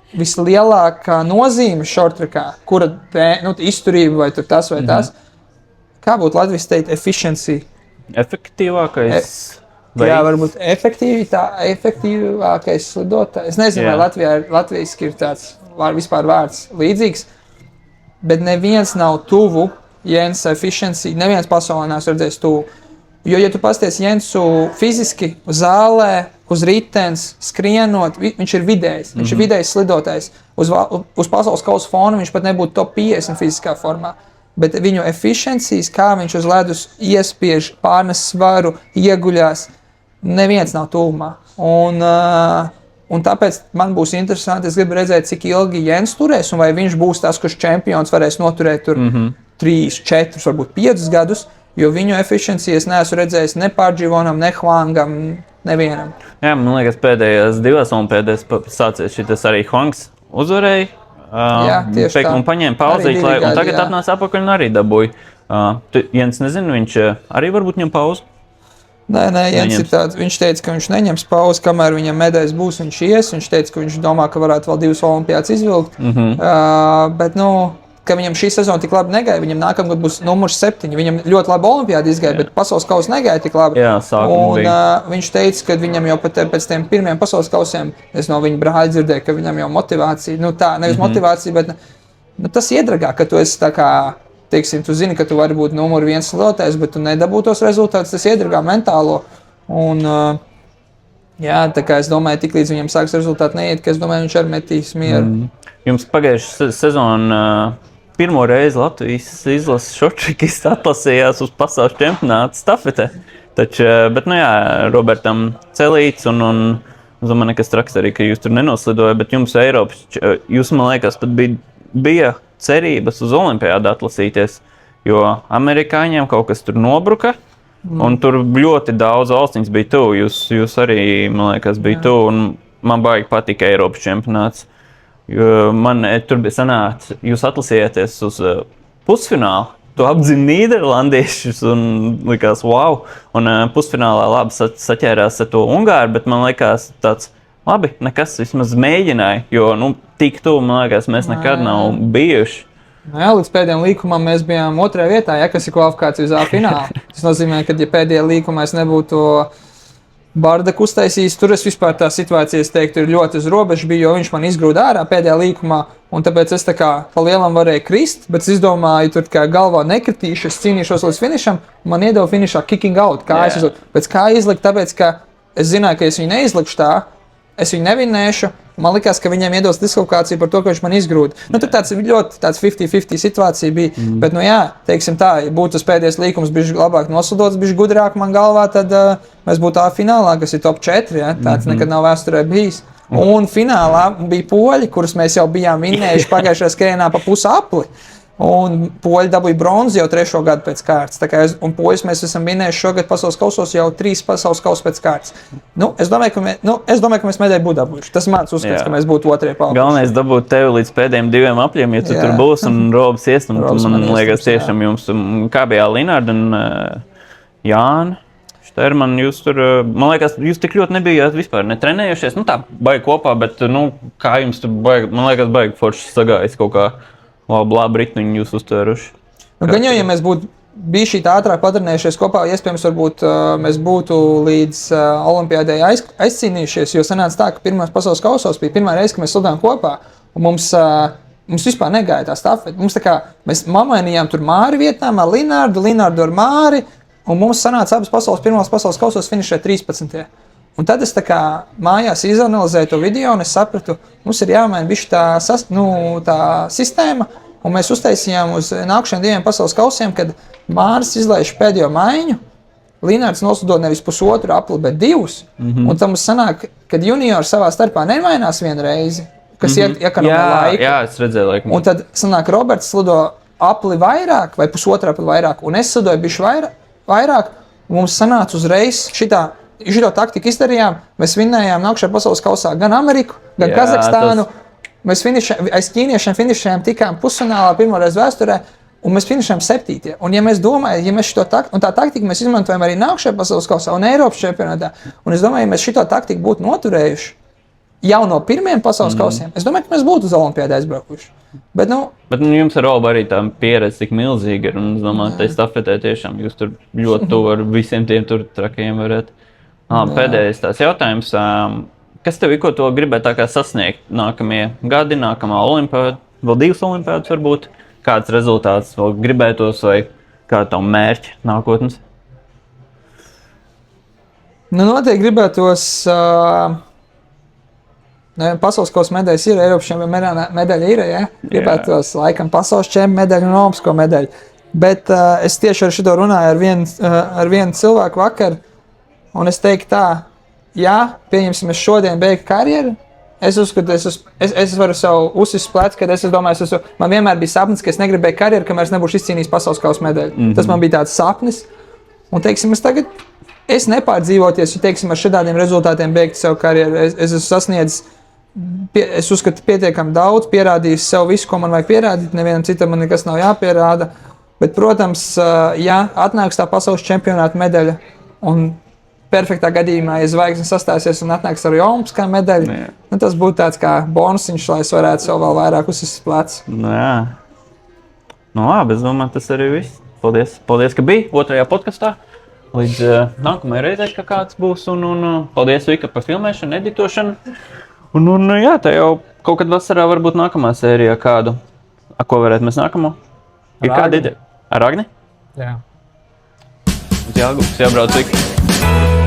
vislielākā nozīme šortrekā, kura izturība vai tas vai tas, kā būtu Latvijas teikt efficiency? Efektīvākais? Jā, varbūt efektīvākais slidotājs. Es nezinu, vai Latvijasiski ir tāds vispār vārds līdzīgs, bet neviens nav tuvu Jens efficiency, neviens pasaulē neesmu redzējis tuvu. Jo, ja tu pasties Jensu fiziski uz zālē, uz ritens, skrienot, viņš ir vidējs. Viņš ir vidējs slidotājs. Uz pasaules kausa fona viņš pat nebūtu top 50 fiziskā formā. Bet viņu efficiencies, kā viņš uz ledus iespiež, pārnes svaru, ieguļās, neviens nav tuvumā. Un tāpēc man būs interesanti, es gribu redzēt, cik ilgi Jens turēs, un vai viņš būs tas, kurš čempions varēs noturēt tur 3, 4, varbūt 5 gadus. Jo viņu efficiencies neesmu redzējis ne Pārdživonam, ne Huangam, nevienam. Jā, man liekas, pēdējās 2 olimpiādēs sācies šitas arī Huangs uzvarēja. Tieši tā. Un paņēma pauzīti, un tagad atnāca apakaļ un arī dabūja. Jens nezinu, viņš arī varbūt ņem pauzi? Nē, Jens ir tāds, viņš teica, ka viņš neņems pauzi, kamēr viņam medaļas būs, viņš ies. Viņš teica, ka viņš domā, ka varētu vēl 2 olimpiādas izvilkt. Bet, ka viņam šī sezona tik labi negāja, viņam nākamgad būs numurs 7. Viņam ļoti labi olimpiādi izgāja, bet pasaules kausa negāja tik labi. Jā, viņš teica, ka viņam jau pat pēc tiem pirmiem pasaules kausiem, es no viņa brāļa dzirdēju, ka viņam jau motivācija, nevis motivācija, bet tas iedragā, ka tu esi tā kā, teiksim, tu zini, ka tu vari būt numur 1 slidotājs, bet tu nedabū tos rezultātus, tas iedragā mentālo. Tā kā es domāju, tik līdz viņam sāks rezultāti neiet, ka es domāju, viņš arī metīs mieru. Jums pagājušā sezona pirmo reizi Latvijas izlases šortrekists atlasījās uz pasaules čempionāta stafetē. Bet, Robertam Celīts un man nekas traks arī, ka jūs tur nenoslidoja, bet jums Eiropas, jūs, man liekas, pat bija cerības uz olimpiādu atlasīties, jo amerikāņiem kaut kas tur nobruka, un tur ļoti daudz valstiņas bija tuvu. Jūs arī, man liekas, bija tuvu, un man baigi patika Eiropas čempionāts. Man tur bija sanāca, jūs atlasījāties uz pusfinālu, tu apdzini nīderlandiešus un likās wow, un pusfinālā labi saķērās ar to Ungāru, bet man likās tāds, labi, nekas vismaz mēģināja, jo tik tuvu, man liekas, mēs nekad nav bijuši. Līdz pēdējiem līkumam mēs bijām 2. vietā, kas ir kvalifikācija uz A finālu. Tas nozīmē, ka ja pēdējā līkumā es nebūtu Bardaku uztaisījis, tur es vispār tā situācija, es teiktu, ir ļoti uz robežu bija, jo viņš man izgrūda ārā pēdējā līkumā, un tāpēc es tā kā pa lielam varēju krist, bet es izdomāju, tur kā galvā nekritīšu, es cīnīšos līdz finišam, man iedeva finišā kicking out, pēc kā izlikt, tāpēc, ka es zināju, ka es viņu neizlikšu tā, es viņu nevinēšu, man likās, ka viņiem iedos diskvalifikāciju par to, ka viņš man izgrūda. Tur tāds ļoti 50-50 situācija bija, bet, teiksim tā, ja būtu tas pēdējais līkums bišķi labāk noslidots, bišķi gudrāk man galvā, tad mēs būtu A finālā, kas ir top 4, tāds nekad nav vēsturē bijis. Un finālā bija poļi, kurus mēs jau bijām vinnējuši pagājušajā skrējienā pa pusi apli. Un poļi dabūja bronzu jau 3. gadu pēc kārtas. Un poļus mēs esam vinējuši šogad pasaules kausos jau 3 pasaules kausus pēc kārtas. Es domāju, ka mēs medaļu būtu dabūjuši. Tas mans uzskats, ka mēs būtu 2. palikuši. Galvenais dabūt tevi līdz pēdējiem 2 apļiem, ja tu tur būs un Robs ies. Man liekas, tiešām jums, kā bija Linārda un Jāna. Man liekas, jūs tik ļoti nebijāt vispār netrenējušies. Tā baigi kopā, bet kā jums tur baigi, man liekas, baigi forši sagājis kaut kā labi ritmiņu jūs uztvēruši. Gan jau, ja mēs būtu bijuši ātrāk patrenējušies kopā, iespējams, varbūt mēs būtu līdz olimpiādai aizcīnījušies, jo sanāca tā, ka pirmās pasaules kausos bija pirmā reize, ka mēs slidojām kopā, un mums vispār negāja tā stafete. Mēs mamainījām tur Māri Vietnamā, Linārdu ar Māri, un mums sanāca abas pirmās pasaules kausos finišēt 13. Un tad es mājās izanalizēju to video, un es sapratu, mums ir jāmaina bišķi tā sistēma, un mēs uztaisījām uz nākušajiem 2 pasaules kausiem, kad Māris izlaiž pēdējo maiņu, Linārds noslido nevis 1,5 apli, bet 2. Un tam mums sanāk, kad juniori savā starpā nemainās vienu reizi, kas iekonomē laiku. Jā, es redzēju laiku. Un tad sanāk, Roberts slido apli vairāk, vai 1,5 apli vairāk, un es slidoju bišķi vairāk, un mums sanāca uzreiz šito taktiku izdarījām. Mēs vinējām nākušajā pasaules kausā gan Ameriku, gan Kazahstānu. Mēs aiz ķīniešiem finišējām tikām pusfinālā pirmoreiz vēsturē, un mēs finišējām 7. Un ja mēs domājam, ja mēs tā taktiku mēs izmantojam arī nākušajā pasaules kausā un Eiropas čempionātā, un es domāju, ja mēs šito taktiku būtu noturējuši jau no pirmiem pasaules kausiem, es domāju, ka mēs būtu uz olimpiādu aizbraukuši. Bet jums ar Robu arī tā pieredze tik milzīga ir, un es domāju, tai stafetē tiešām jūs tur ļoti tuvu ar visiem tiem tur trakajiem varat. Pēdējais tās jautājums, kas tev ir, ko to gribētu tā kā sasniegt nākamie gadi, nākamā olimpiāda, vēl 2 olimpiādas varbūt, kāds rezultāts vēl gribētos vai kāda tavu mērķi nākotnes? Noteikti gribētos... Pasaules kausa medaļas ir, Eiropas čempiona medaļa ir, ja? Gribētos laikam pasaules čempiona medaļu un olimpisko medaļu. Bet es tieši ar šito runāju ar vienu cilvēku vakar, un es teiktu tā, jā, pieņemsim, es šodien beigtu karjeru, es uzskatu, es varu sev uzsist plecu, kad es domāju, man vienmēr bija sapnis, ka es negribēju karjeru, kamēr es nebūšu izcīnījis pasaules kausa medaļu. Tas man bija tāds sapnis, un teiksim, es nepārdzīvoties, ja teiksim, ar šādiem rezultātiem beigtu savu karjeru. Es esmu sasniedzis, es uzskatu, pietiekami daudz, pierādījis sev visu, ko man vajag pierādīt, nevienam citam man nekas nav jāpierāda. Bet, protams, ja atnāks tā pasaules čempionāta medaļa, un perfektā gadījumā, ja zvaigznes sastāsies un atnāks arī olimpiskā medaļa, tas būtu tāds kā bonusiņš, lai es varētu sev vēl vairāk uzsist plecu. Labi, es domāju, tas arī viss. Paldies, ka biji 2. podkastā. Līdz nākamajai reizei, ka kāds būs, un paldies, Vika, par filmēšanu, editošanu. Un jā, tā jau kaut kad vasarā varbūt nākamā sērijā kādu. Ko varētu mēs nākamo? Ir kāda ideja? Ar Agni? Jā. Uz Jālgavas jābrauc Vika.